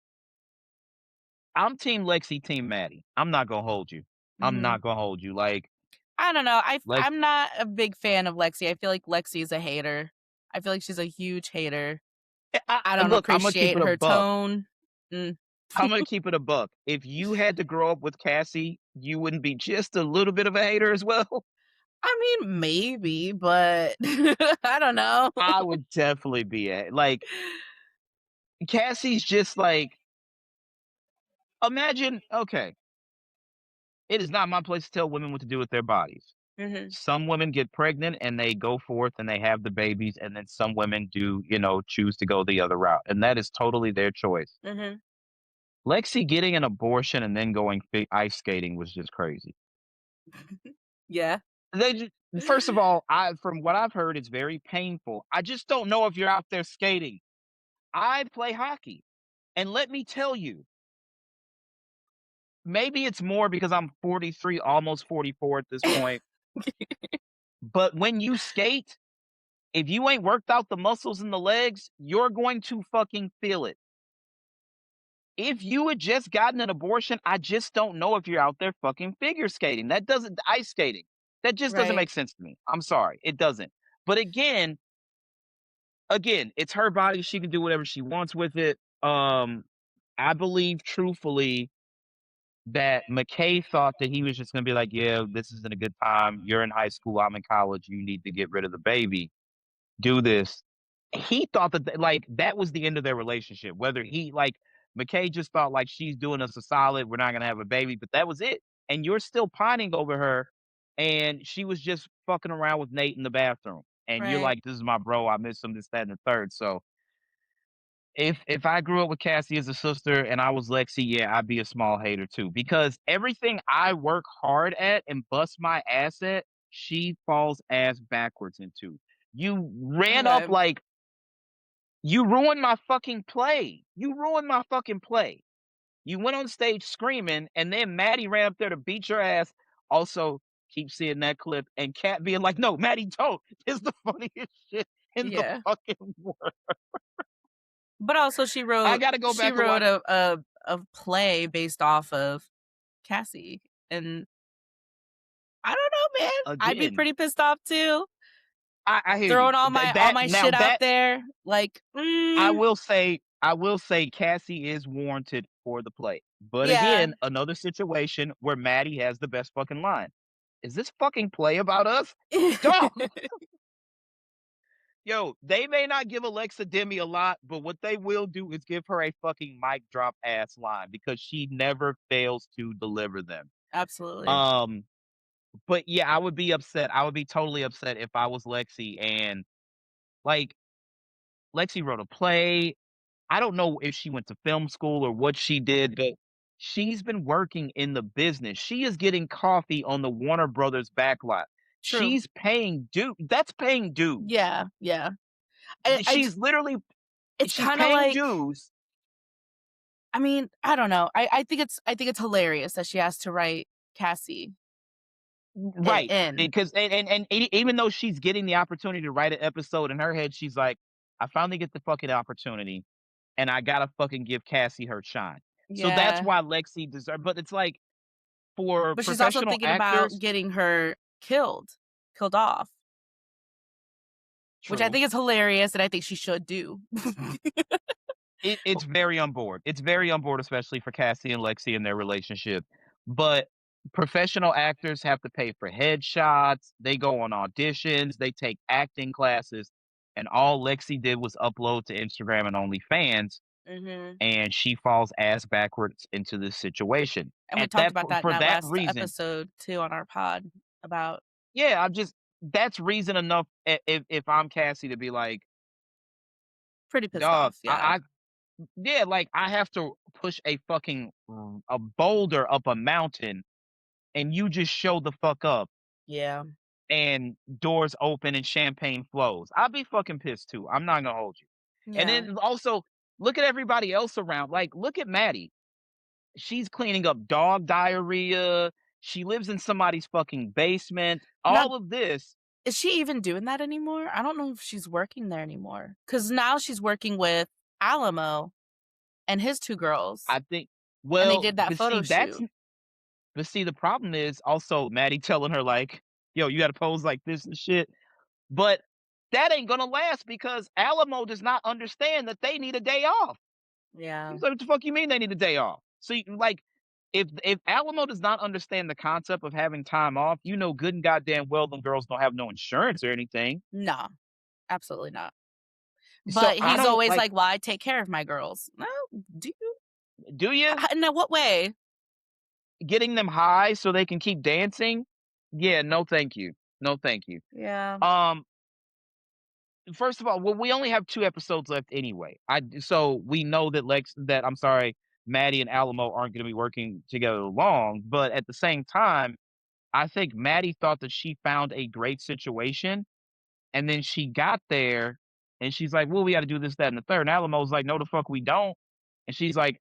I'm team Lexi, team Maddie. I'm not gonna hold you. I'm Mhm. not gonna hold you. Like I don't know. Lex I'm not a big fan of Lexi. I feel like Lexi is a hater. I feel like she's a huge hater. I don't look, I'm gonna keep appreciate it a her buck. tone. Mm. I'm gonna keep it a buck. If you had to grow up with Cassie, you wouldn't be just a little bit of a hater as well? I mean, maybe, but I don't know. I would definitely be like, Cassie's just like, imagine, okay, it is not my place to tell women what to do with their bodies. Mhm. Some women get pregnant and they go forth and they have the babies, and then some women do, choose to go the other route, and that is totally their choice. Mhm. Lexi getting an abortion and then going ice skating was just crazy. Yeah. They just, first of all, from what I've heard, it's very painful. I just don't know if you're out there skating. I play hockey, and let me tell you, maybe it's more because I'm 43, almost 44 at this point. But when you skate, if you ain't worked out the muscles in the legs, you're going to fucking feel it. If you had just gotten an abortion, I just don't know if you're out there fucking figure skating. That doesn't ice skating. That just doesn't Right. make sense to me. I'm sorry, it doesn't. But again, it's her body. She can do whatever she wants with it. I believe truthfully that McKay thought that he was just gonna be like, "Yeah, this isn't a good time. You're in high school. I'm in college. You need to get rid of the baby. Do this." He thought that like that was the end of their relationship. Whether he like McKay just thought like she's doing us a solid. We're not gonna have a baby, but that was it. And you're still pining over her, and she was just fucking around with Nate in the bathroom. And you're Right. like, "This is my bro. I miss him. This, that, and the third." So if I grew up with Cassie as a sister and I was Lexi, yeah, I'd be a small hater too. Because everything I work hard at and bust my ass at, she falls ass backwards into. You ran up Okay. like you ruined my fucking play. You ruined my fucking play. You went on stage screaming, and then Maddie ran up there to beat your ass. Also, keep seeing that clip and Cat being like, "No, Maddie, don't." Is the funniest shit in the Yeah. fucking world. But also I gotta go she back and wrote watch a play based off of Cassie, and I don't know, man. I'd be again. pretty pissed off too. I hear you. Throwing all That my now shit out that there, like, I will say Cassie is warranted for the play. But yeah. again, another situation where Maddie has the best fucking line. Is this fucking play about us? Dog. Yo, they may not give Alexa Demi a lot, but what they will do is give her a fucking mic drop ass line because she never fails to deliver them. Absolutely. Um, but yeah, I would be upset. I would be totally upset if I was Lexi and like Lexi wrote a play. I don't know if she went to film school or what she did, but she's been working in the business. She is getting coffee on the Warner Brothers backlot. True. She's paying due. That's paying dues. Yeah, yeah. I She's literally it's she's kinda paying like dues. I mean, I don't know. I think it's hilarious that she has to write Cassie Right, in. because even though she's getting the opportunity to write an episode, in her head, she's like, "I finally get the fucking opportunity, and I gotta fucking give Cassie her shine." So that's Yeah, why Lexi deserve but it's like, for but she's also professional thinking about actors getting her killed off, which I true. think is hilarious and I think she should do. It's very on board. It's very on board, especially for Cassie and Lexi and their relationship. But professional actors have to pay for headshots. They go on auditions. They take acting classes, and all Lexi did was upload to Instagram and OnlyFans, Mhm. and she falls ass backwards into this situation. And we At talked that about that in for that that last reason, episode too on our pod about yeah, I'm just that's reason enough. If I'm Cassie to be like, pretty pissed dog, off, yeah. yeah, like, I have to push a fucking a boulder up a mountain, and you just show the fuck up, Yeah. and doors open and champagne flows. I'll be fucking pissed too, I'm not gonna hold you. And Yeah. then also, look at everybody else around, like, look at Maddie. She's cleaning up dog diarrhea, she lives in somebody's fucking basement, Now, all of this. is she even doing that anymore? I don't know if she's working there anymore. Cause now she's working with Alamo and his 2 girls, I think and they well, did that photo shoot. but see, the problem is also Maddie telling her like, "Yo, you gotta pose like this and shit." But that ain't gonna last because Alamo does not understand that they need a day off. Yeah. He's like, "What the fuck you mean they need a day off?" See, like, if Alamo does not understand the concept of having time off, you know good and goddamn well them girls don't have no insurance or anything. No, absolutely not. So But I he's don't always like, like, "Well, I take care of my girls." Well, do you? do you In what way? getting them high so they can keep dancing? Yeah, no, thank you. No, thank you. Yeah. Um, First of all, well, we only have 2 episodes left anyway. So we know that I'm sorry, Maddie and Alamo aren't gonna be working together long, but at the same time, I think Maddie thought that she found a great situation, and then she got there, and she's like, "Well, we gotta do this, that, and the third." And Alamo's like, "No, the fuck we don't." And she's like,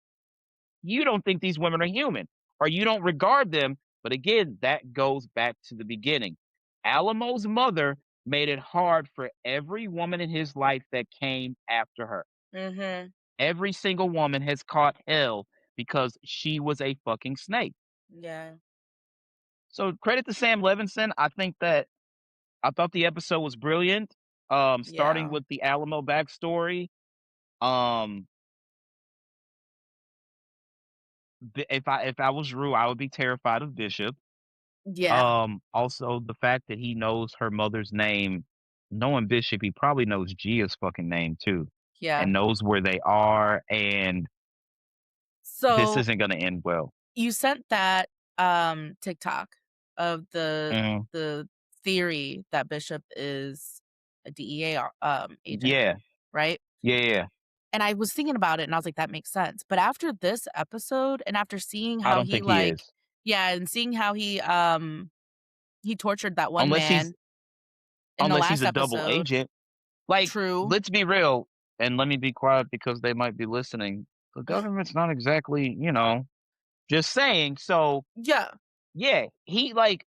"You don't think these women are human, or you don't regard them." But again, that goes back to the beginning. Alamo's mother made it hard for every woman in his life that came after her. Mhm. Every single woman has caught hell because she was a fucking snake. Yeah. So credit to Sam Levinson. I thought the episode was brilliant. Starting Yeah. with the Alamo backstory. Um, if I was Rue, I would be terrified of Bishop. Yeah. Also the fact that he knows her mother's name, knowing Bishop, he probably knows Gia's fucking name too, Yeah. and knows where they are, and this So, isn't gonna end well. you sent that, TikTok of Mhm. the theory that Bishop is a DEA, agent, Yeah. right? Yeah, yeah. And I was thinking about it and I was like, "That makes sense." But after this episode and after seeing I how don't he, think he like is. yeah, and seeing how he tortured that one Unless he's man in the last a double episode. agent. Like, True. let's be real, and let me be quiet because they might be listening. The government's not exactly, just saying. So, Yeah. yeah, he like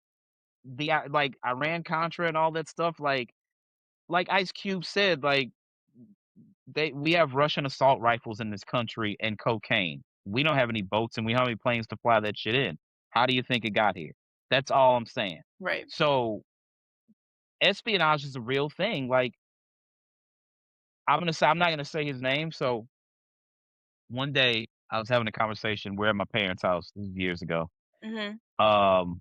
like Iran Contra and all that stuff, like Ice Cube said, like we have Russian assault rifles in this country and cocaine. We don't have any boats and we don't have any planes to fly that shit in. How do you think it got here? That's all I'm saying. Right. So espionage is a real thing. Like, I'm not gonna say his name. So one day I was having a conversation. We're at my parents' house. This is years ago. Mhm. Um,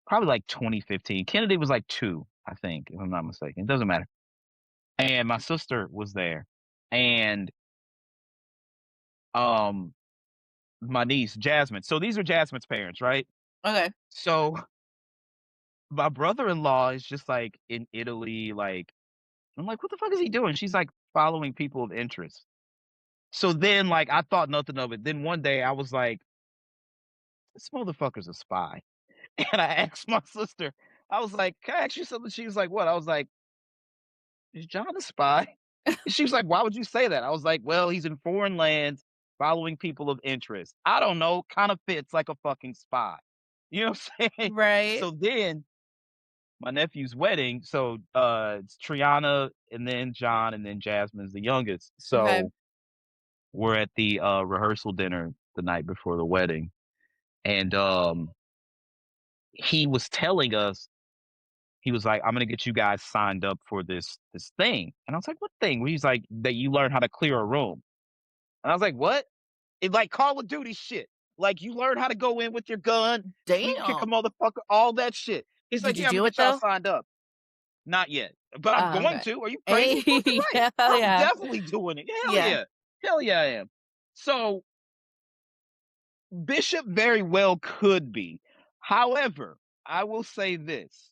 Probably like 2015. Kennedy was like 2, I think, if I'm not mistaken. It doesn't matter. And my sister was there, and um, my niece Jasmine. So these are Jasmine's parents, right? Okay. So my brother-in-law is just like in Italy. Like, I'm like, what the fuck is he doing? She's like following people of interest. So then, like, I thought nothing of it. Then one day I was like, this motherfucker's a spy. And I asked my sister, I was like, can I ask you something? She was like, what? I was like, is John a spy? And she was like, why would you say that? I was like, well, he's in foreign lands. following people of interest. I don't know, kind of fits like a fucking spy. You know what I'm saying? Right. So then my nephew's wedding, so it's Triana and then John and then Jasmine's the youngest. Okay. So we're at the rehearsal dinner the night before the wedding. And he was telling us, he was like, I'm gonna get you guys signed up for this thing. And I was like, what thing? He's like, that you learn how to clear a room. And I was like, what? It's like Call of Duty shit. Like you learn how to go in with your gun, sweep kick a Damn. motherfucker, all that shit. He's Did like, you yeah, I'm gonna do it get y'all though? signed up. Not yet, but I'm Oh, going okay. to. Are you crazy? Fucking Hey, right. hell I'm yeah. definitely doing it. Hell Yeah. yeah. Hell yeah, I am. So Bishop very well could be. However, I will say this.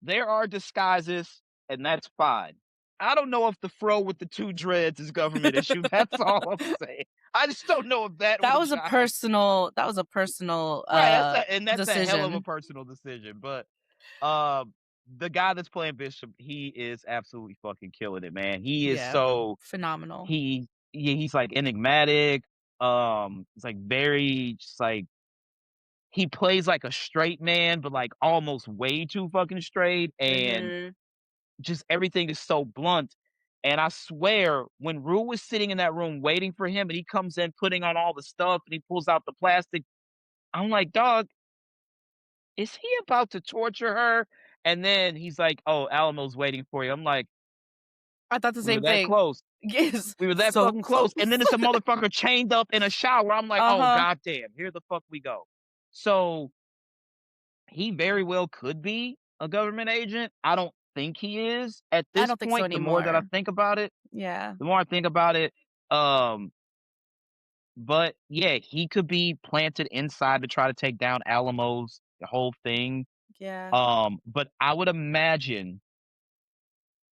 There are disguises, and that's fine. I don't know if the fro with the two dreads is government issue. That's all I'm saying. I just don't know if that would jive. That was a personal, Right, that's a hell of a decision. personal decision, but, um, the guy that's playing Bishop, he is absolutely fucking killing it, man. He is Yeah. so Phenomenal. he yeah, he's, like, enigmatic, it's, like, very just, like he plays like a straight man, but, like, almost way too fucking straight, and Mhm. just everything is so blunt, and I swear, when Rue was sitting in that room waiting for him, and he comes in putting on all the stuff, and he pulls out the plastic, I'm like, "Dog, is he about to torture her?" And then he's like, "Oh, Alamo's waiting for you." I'm like, I thought the "We were same that thing. close. Yes, We were that so fucking close. close." And then it's a motherfucker chained up in a shower. I'm like, "Oh, Uh-huh. goddamn, here the fuck we go." So, he very well could be a government agent. I don't think he is at I this don't think so point, the more that I anymore. think about it. Yeah. The more I think about it, um, but yeah, he could be planted inside to try to take down Alamo's the whole thing. Yeah. But I would imagine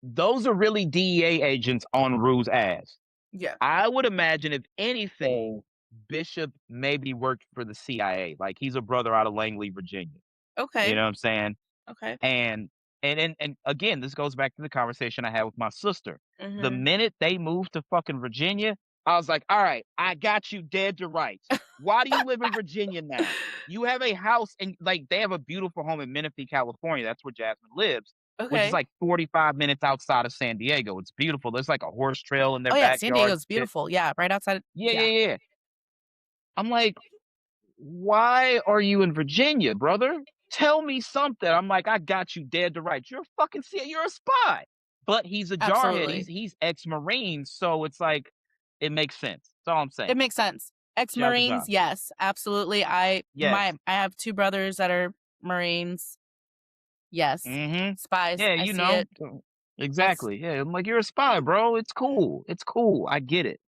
those are really DEA agents on Rue's ass. Yeah. I would imagine if anything, Bishop maybe worked for the CIA. Like he's a brother out of Langley, Virginia. You Okay. know what I'm saying? Okay. And and again, this goes back to the conversation I had with my sister. The Mhm. minute they moved to fucking Virginia, I was like, "All right, I got you dead to rights. Why do you live in Virginia now? You have a house and like they have a beautiful home in Menifee, California. That's where Jasmine lives, which is Okay. like 45 minutes outside of San Diego. It's beautiful. There's like a horse trail in their Oh, yeah, San backyard. Diego's Shit. beautiful. Yeah, right outside Yeah, yeah. yeah, yeah. I'm like, why are you in Virginia, brother? Tell me something. I'm like, I got you dead to rights. You're a fucking you're a spy. But he's a jarhead. Absolutely. He's ex-Marine, so it's like it makes sense. That's all I'm It saying. makes sense. Shout out to Ex-Marines, Josh. yes, absolutely. Yes. I have 2 brothers that are Marines. Yes. Mhm. Spies, Yeah, I you see know. it. That's Exactly. Yeah. I'm like, you're a spy, bro. It's cool. It's cool. I get it.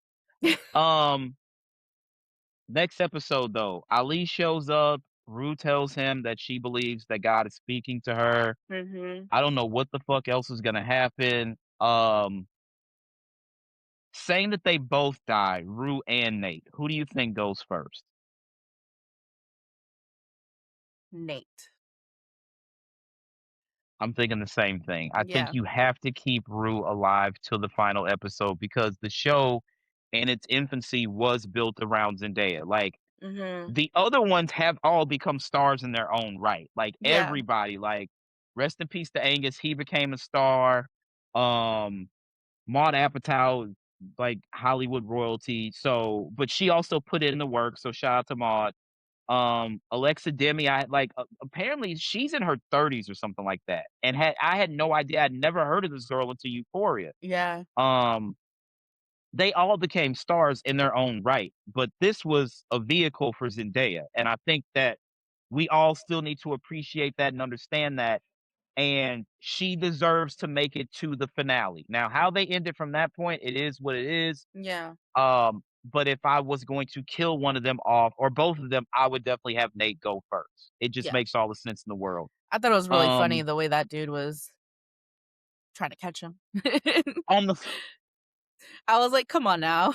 Um, next episode though, Ali shows up. Rue tells him that she believes that God is speaking to her. Mhm. I don't know what the fuck else is gonna happen. Saying that they both die, Rue and Nate. Who do you think goes first? Nate. I'm thinking the same thing. I think Yeah. you have to keep Rue alive till the final episode because the show in its infancy was built around Zendaya. Like Mhm. the other ones have all become stars in their own right. Like Yeah. everybody, like rest in peace to Angus, he became a star. Um Maud Apatow, like Hollywood royalty. So, but she also put in the work. So shout out to Maud. Alexa Demi, I like apparently she's in her 30s or something like that. And I had no idea. I'd never heard of this girl until Euphoria. Yeah. Um, they all became stars in their own right, but this was a vehicle for Zendaya. And I think that we all still need to appreciate that and understand that and she deserves to make it to the finale. Now, how they end it from that point, it is what it is. Yeah. But if I was going to kill one of them off or both of them, I would definitely have Nate go first. It just Yeah. makes all the sense in the world. I thought it was really funny Um, the way that dude was trying to catch him. on the I was like, "Come on now.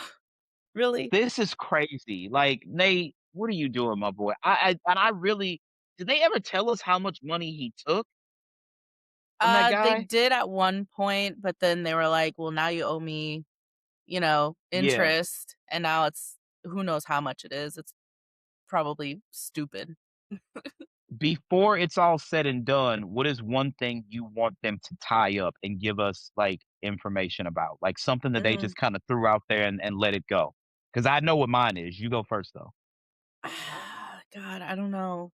Really?" this is crazy. Like Nate, what are you doing, my boy? And I really did they ever tell us how much money he took from that They guy? did at one point, but then they were like, "Well, now you owe me, Yeah. interest, and now it's who knows how much it is. It's probably stupid. Before it's all said and done, what is one thing you want them to tie up and give us, like, information about? Like, something that they Mm. just kinda threw out there and let it go? Because I know what mine is. You go first, though. God, I don't know.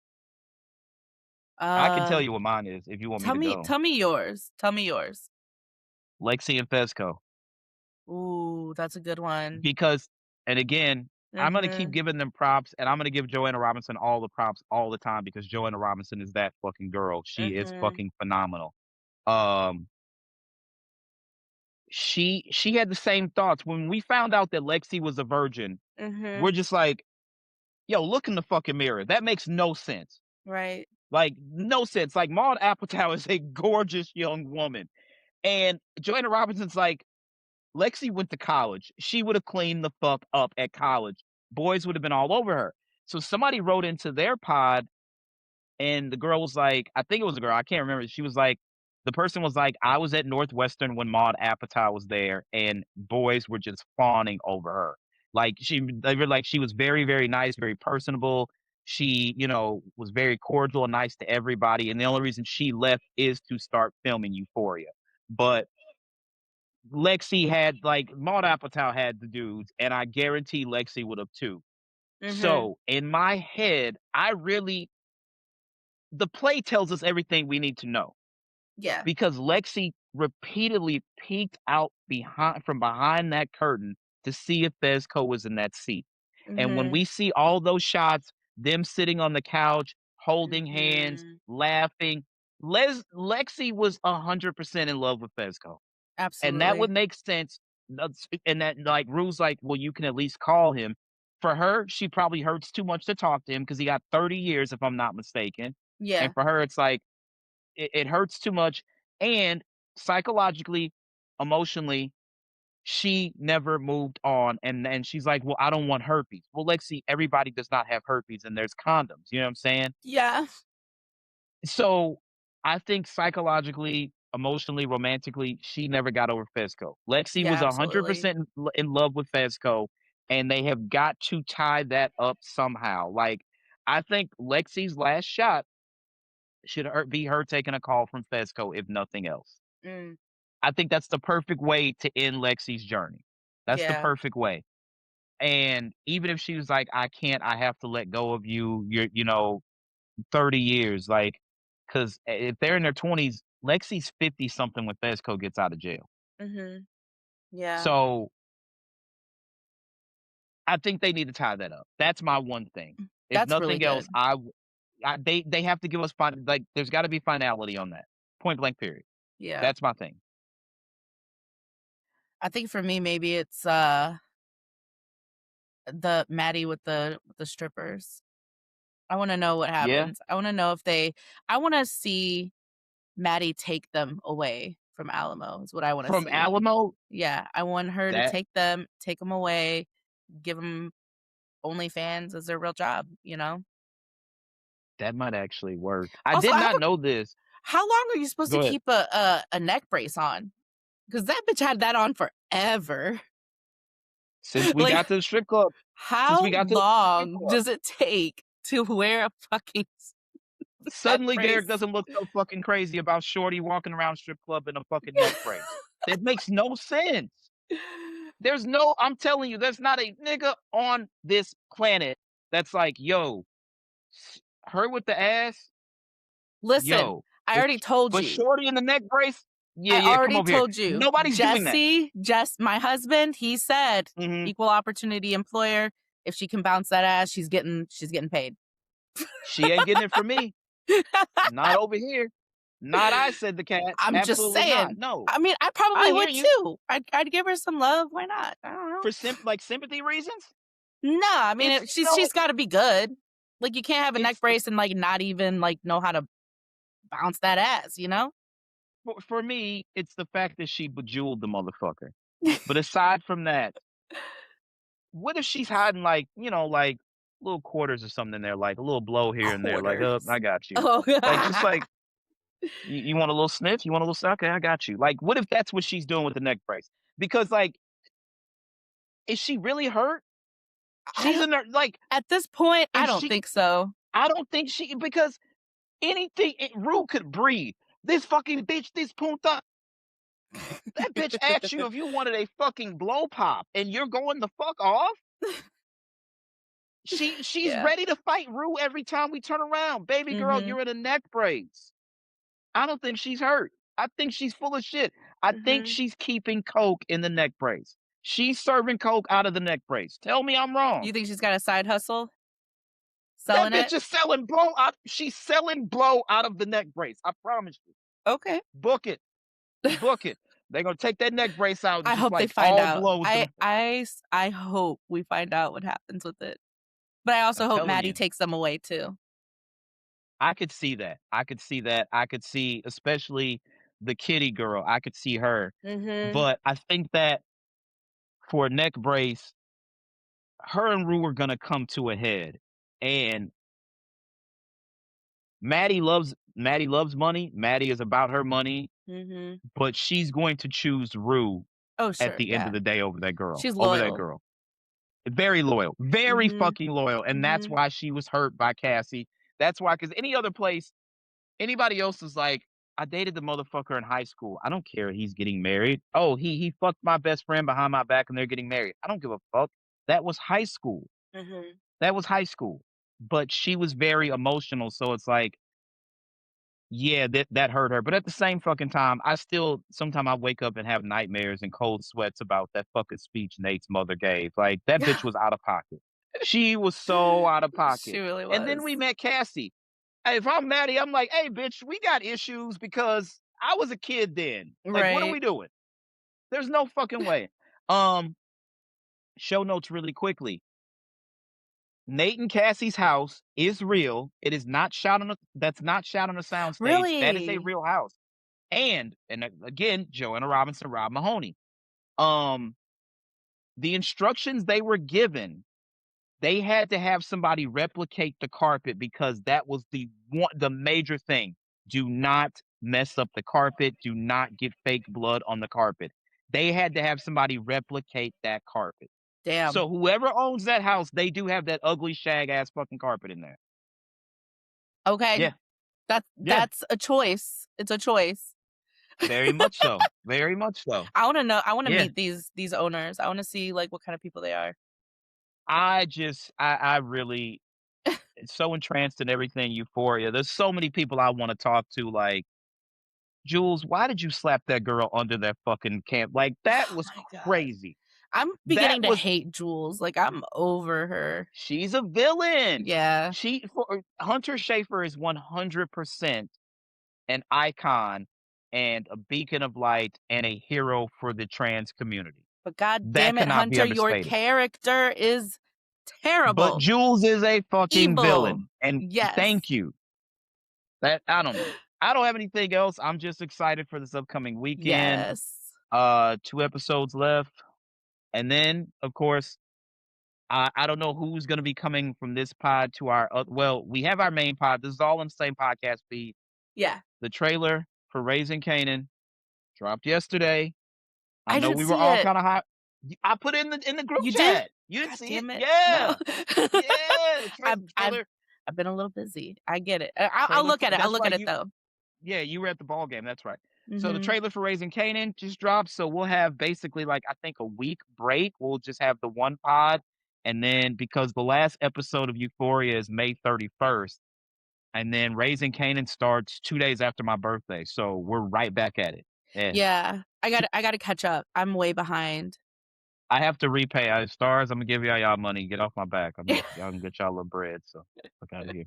I can Uh, tell you what mine is if you want me tell to me go. tell me yours. Tell me yours. Lexi and Fezco. Ooh, that's a good one. Because and again, I'm gonna keep Mhm, giving them props, and I'm gonna give Joanna Robinson all the props all the time because Joanna Robinson is that fucking girl. She is mhm, fucking phenomenal. Um, she had the same thoughts. When we found out that Lexi was a virgin, we're mhm. just like, "Yo, look in the fucking mirror. That makes no sense." Right. Like, no sense. Like, Maude Apatow is a gorgeous young woman, and Joanna Robinson's like, Lexi went to college. She would have cleaned the fuck up at college. Boys would have been all over her. So somebody wrote into their pod, and the girl was like, I think it was a girl, I can't remember. She was like, the person was like, I was at Northwestern when Maud Apatow was there, and boys were just fawning over her. Like they were like, she was very, very nice, very personable. She, was very cordial and nice to everybody. And the only reason she left is to start filming Euphoria. But Lexi had like Maud Apatow had the dudes, and I guarantee Lexi would have too. Mhm. So in my head, the play tells us everything we need to know Yeah. because Lexi repeatedly peeked out behind that curtain to see if Fezco was in that seat. And when Mhm, we see all those shots, them sitting on the couch, holding hands, mhm. laughing, Lexi was 100% in love with Fezco. And that would Absolutely. make sense. And that, like, Rue's like, well, you can at least call him. For her, she probably hurts too much to talk to him because he got 30 years, if I'm not mistaken. And Yeah. for her, it's like, it hurts too much. And psychologically, emotionally, she never moved on. And she's like, well, I don't want herpes. Well, Lexi, everybody does not have herpes and there's condoms. You know what I'm saying? Yeah. So, I think psychologically, emotionally, romantically, she never got over Fezco. Lexi Yeah, was absolutely. 100% in love with Fezco, and they have got to tie that up somehow. Like, I think Lexi's last shot should be her taking a call from Fezco, if nothing else. Mm, I think that's the perfect way to end Lexi's journey. That's the yeah. perfect way. And even if she was like, I can't, I have to let go of you. 30 years, like, because if they're in their 20s, Lexi's 50 something when Fezco gets out of jail. Mhm. Yeah. So, I think they need to tie that up. That's my one thing. If That's really nothing else, good. they have to give us like, there's gotta be finality on that. Point blank period. Yeah. That's my thing. I think for me, maybe it's, the Maddie with the strippers. I wanna know what Yeah? happens. I wanna see Maddie take them away from Alamo is what I wanna From see. Alamo, Yeah, I want her to that take them away, give them OnlyFans as their real job, you know? that might actually work. I Also, did I have not a know this. how long are you supposed to Go ahead. keep a neck brace on? Because that bitch had that on forever. Since we Like, got to the strip club since we how got to the strip long club, does it take to wear a fucking neck suddenly Derek brace? doesn't look so fucking crazy about Shorty walking around strip club in a fucking neck brace. That makes no sense. There's no I'm telling you, there's not a nigga on this planet that's like, "Yo, her with the ass, Listen, yo, I but already told but you. Shorty in the neck brace? Yeah, I yeah, come already over here." told you. Nobody's doing that. My husband, he said, Mhm. equal opportunity employer. If she can bounce that ass, she's getting paid. She ain't getting it from me. Not over here. Not I, said the cat. I'm just Absolutely not. saying. No. I mean, I I probably hear would you. too. I'd give her some love. Why not? I don't know. For sympathy reasons? No, I mean, It's she's got to be good. Like you can't have a neck it's brace and like not even like know how to bounce that ass, you know? for me, it's the fact that she bejeweled the motherfucker. But aside from that, what if she's hiding like, like little quarters or something in there, like a little blow here and there, like, oh, Quarters. I got you. Oh, Like just like you want a little sniff? You want a little suck? Okay, I got you. Like, what if that's what she's doing with the neck brace? Because like Is she really hurt? I She's don't in there, like, at this point, I if don't she think so. I don't think she because anything Rue could breathe. This fucking bitch, this punta, that bitch asked you if you wanted a fucking blow pop, and you're going the fuck off? She's Yeah. ready to fight Rue every time we turn around. Baby girl, Mhm. you're in a neck brace. I don't think she's hurt. I think she's full of shit. I think Mhm. she's keeping coke in the neck brace. She's serving coke out of the neck brace. Tell me I'm wrong. You think she's got a side hustle? That Selling bitch it? is selling blow out. She's selling blow out of the neck brace. I promise you. Okay. Book it. Book it. They're gonna take that neck brace out and I just hope they like find all out. blow is gonna. I hope we find out what happens with it. But I I'm also hope telling Maddie you. takes them away too. I could see that. I could see that. I could see, especially the kitty girl. I could see her. Mhm. But I think that for a neck brace, her and Rue are gonna come to a head. And Maddie loves money. Maddie is about her money, Mhm. but she's going to choose Rue Oh, at sure, the end of yeah. the day over that girl. She's Over that loyal. girl. Very loyal. Very Mhm. fucking loyal. And that's Mhm. why she was hurt by Cassie. That's why, because any other place, anybody else is like, I dated the motherfucker in high school. I don't care. He's getting married. Oh, he fucked my best friend behind my back and they're getting married. I don't give a fuck. That was high school. Mhm. That was high school. But she was very emotional. So it's like, yeah, that hurt her. But at the same fucking time, I still sometimes I wake up and have nightmares and cold sweats about that fucking speech Nate's mother gave. Like that bitch was out of pocket. She was so out of She pocket. really And then was. we met Cassie. Hey, if I'm Maddie, I'm like, hey, bitch, we got issues because I was a kid then. Like, what are Right. we doing? There's no fucking way. Um, show notes really quickly. Nate and Cassie's house is real. It is not shot on a that's not shot on a soundstage. That is a Really? real house. Again, Joanna Robinson, Rob Mahoney. Um, the instructions they were given, they had to have somebody replicate the carpet because that was the major thing. Do not mess up the carpet. Do not get fake blood on the carpet. They had to have somebody replicate that carpet. Damn. So whoever owns that house, they do have that ugly shag ass fucking carpet in there. Okay. Yeah, yeah, That's a choice. It's a choice. very much so. Very much so. I wanna Yeah. meet these owners. I wanna see, like, what kind of people they are. I really so entranced in everything Euphoria. There's so many people I wanna talk to, like, "Jules, why did you slap that girl under that fucking camp?" Like, that Oh was my god. crazy. I'm That beginning to was hate Jules, like, I'm over her. she's a villain. Yeah, She for Hunter Schafer is 100% an icon and a beacon of light and a hero for the trans community. but god That damn it, cannot be Hunter, your understated. character is But terrible. Jules is a fucking Evil. villain, and Yes. thank you. That I don't know. I don't have anything else. I'm just excited for this upcoming weekend. Yes. 2 episodes left, and then, of course, I don't know who's gonna be coming from this pod to our well, we have our main pod. This is all in the same podcast feed. Yeah. The trailer for Raising Canaan dropped yesterday. I I know didn't we were see all it. kinda hot. I put it in the group You did? chat. You didn't God see it? damn it. No. Yeah. Yeah, the I've I've trailer I've been a little busy. I get it. I'll trailer look for at it. I'll that's look at right, it though. yeah, you were at the ball game, that's right. So the Mhm. trailer for Raising Canaan just dropped, so we'll have basically, like, I think a week break. We'll just have the one pod, and then because the last episode of Euphoria is May 31st, and then Raising Canaan starts 2 days after my birthday, so we're right back at it. Yeah. Yeah. Two I gotta catch up. I'm way behind. I have to repay Stars, Imma give y'all money, get off my back. Y'all can get y'all a little bread, so fuck outta here.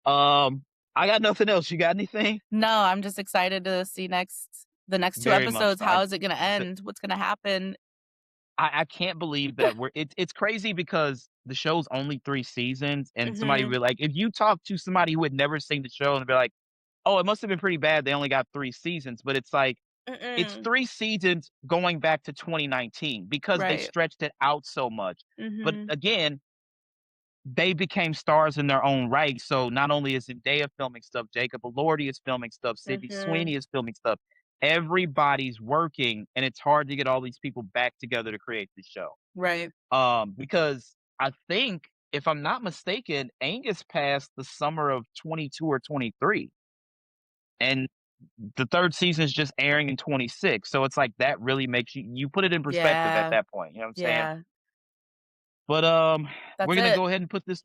Um, I got nothing else. You got anything? No, I'm just excited to see the next 2 Very much episodes. so. How is it gonna end? What's gonna happen? I can't believe that it's crazy because the show's only 3 seasons, and somebody Mhm. be like if you talk to somebody who had never seen the show and be like, "Oh, it must have been pretty bad, they only got 3 seasons," but it's like, it's Mm-mm. 3 seasons going back to 2019 because they Right. stretched it out so much. But Mhm. again, they became stars in their own right, so not only is Zendaya filming stuff, Jacob Elordi is filming stuff, Sydney Mhm. Sweeney is filming stuff. Everybody's working, and it's hard to get all these people back together to create this show. Right. Because I think, if I'm not mistaken, Angus passed the summer of 22 or 23, and the 3rd season is just airing in 26, so it's like that really makes you put it in perspective at Yeah. that point, you know what I'm saying? Yeah. But, we're That's gonna it. go ahead and put this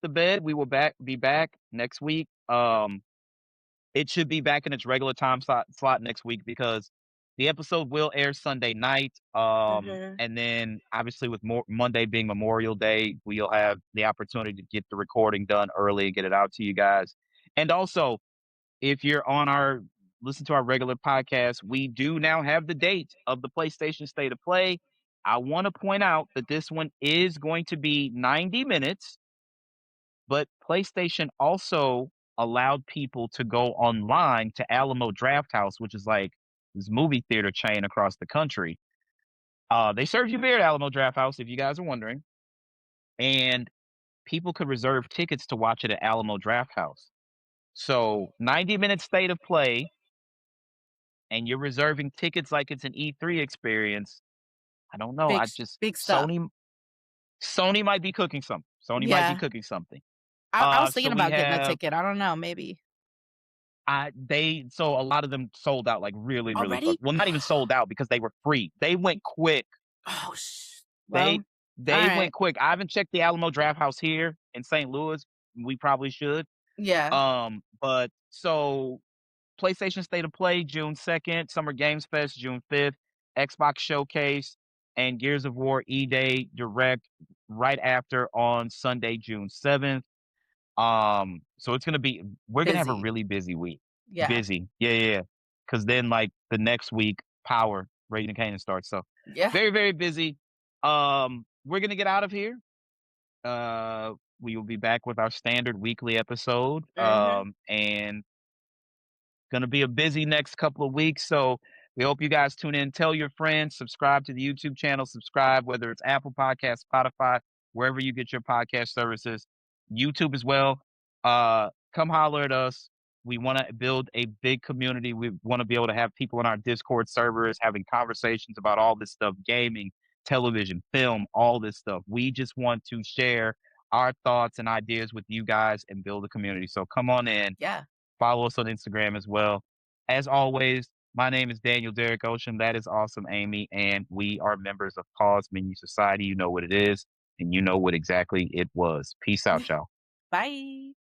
to bed. We will be back next week. It should be back in its regular time slot next week because the episode will air Sunday night. Mhm. And then obviously with more Monday being Memorial Day, we'll have the opportunity to get the recording done early and get it out to you guys. And also, if you're on our listen to our regular podcast, we do now have the date of the PlayStation State of Play. I want to point out that this one is going to be 90 minutes, but PlayStation also allowed people to go online to Alamo Draft House, which is like this movie theater chain across the country. They serve you beer at Alamo Draft House, if you guys are wondering, and people could reserve tickets to watch it at Alamo Draft House. So 90 minutes state of play, and you're reserving tickets like it's an E3 experience. I don't know. Big I sh just big stuff. Sony might be cooking something. Sony might be Yeah. cooking something. I was So thinking we about getting a have ticket. I don't know, maybe. so a lot of them sold out like really, really quick. Already? Well, not even sold out because they were free. They went quick. Oh, They well, they alright. went quick. I haven't checked the Alamo Draft House here in St. Louis. We probably should. Yeah. But so PlayStation State of Play June 2nd, Summer Games Fest June 5th, Xbox Showcase, and Gears of War E-Day Direct right after on Sunday, June 7th. So we're gonna have a Busy. really busy week. Yeah. Busy. Yeah, yeah, yeah. 'Cause then, like, the next week, Power, Raising Kanan starts, so Yeah. very, very busy. We're gonna get out of here. We will be back with our standard weekly episode, Mhm. and gonna be a busy next couple of weeks, so we hope you guys tune in. Tell your friends, subscribe to the YouTube channel, subscribe, whether it's Apple Podcasts, Spotify, wherever you get your podcast services, YouTube as well. Come holler at us. We want to build a big community. We want to be able to have people in our Discord servers having conversations about all this stuff, gaming, television, film, all this stuff. We just want to share our thoughts and ideas with you guys and build a community. So come on in. Yeah. Follow us on Instagram as well. As always, my name is Daniel Derek Ocean. That is awesome, Amy. And we are members of Pause Menu Society. You know what it is, and you know what exactly it was. Peace out, y'all. Bye.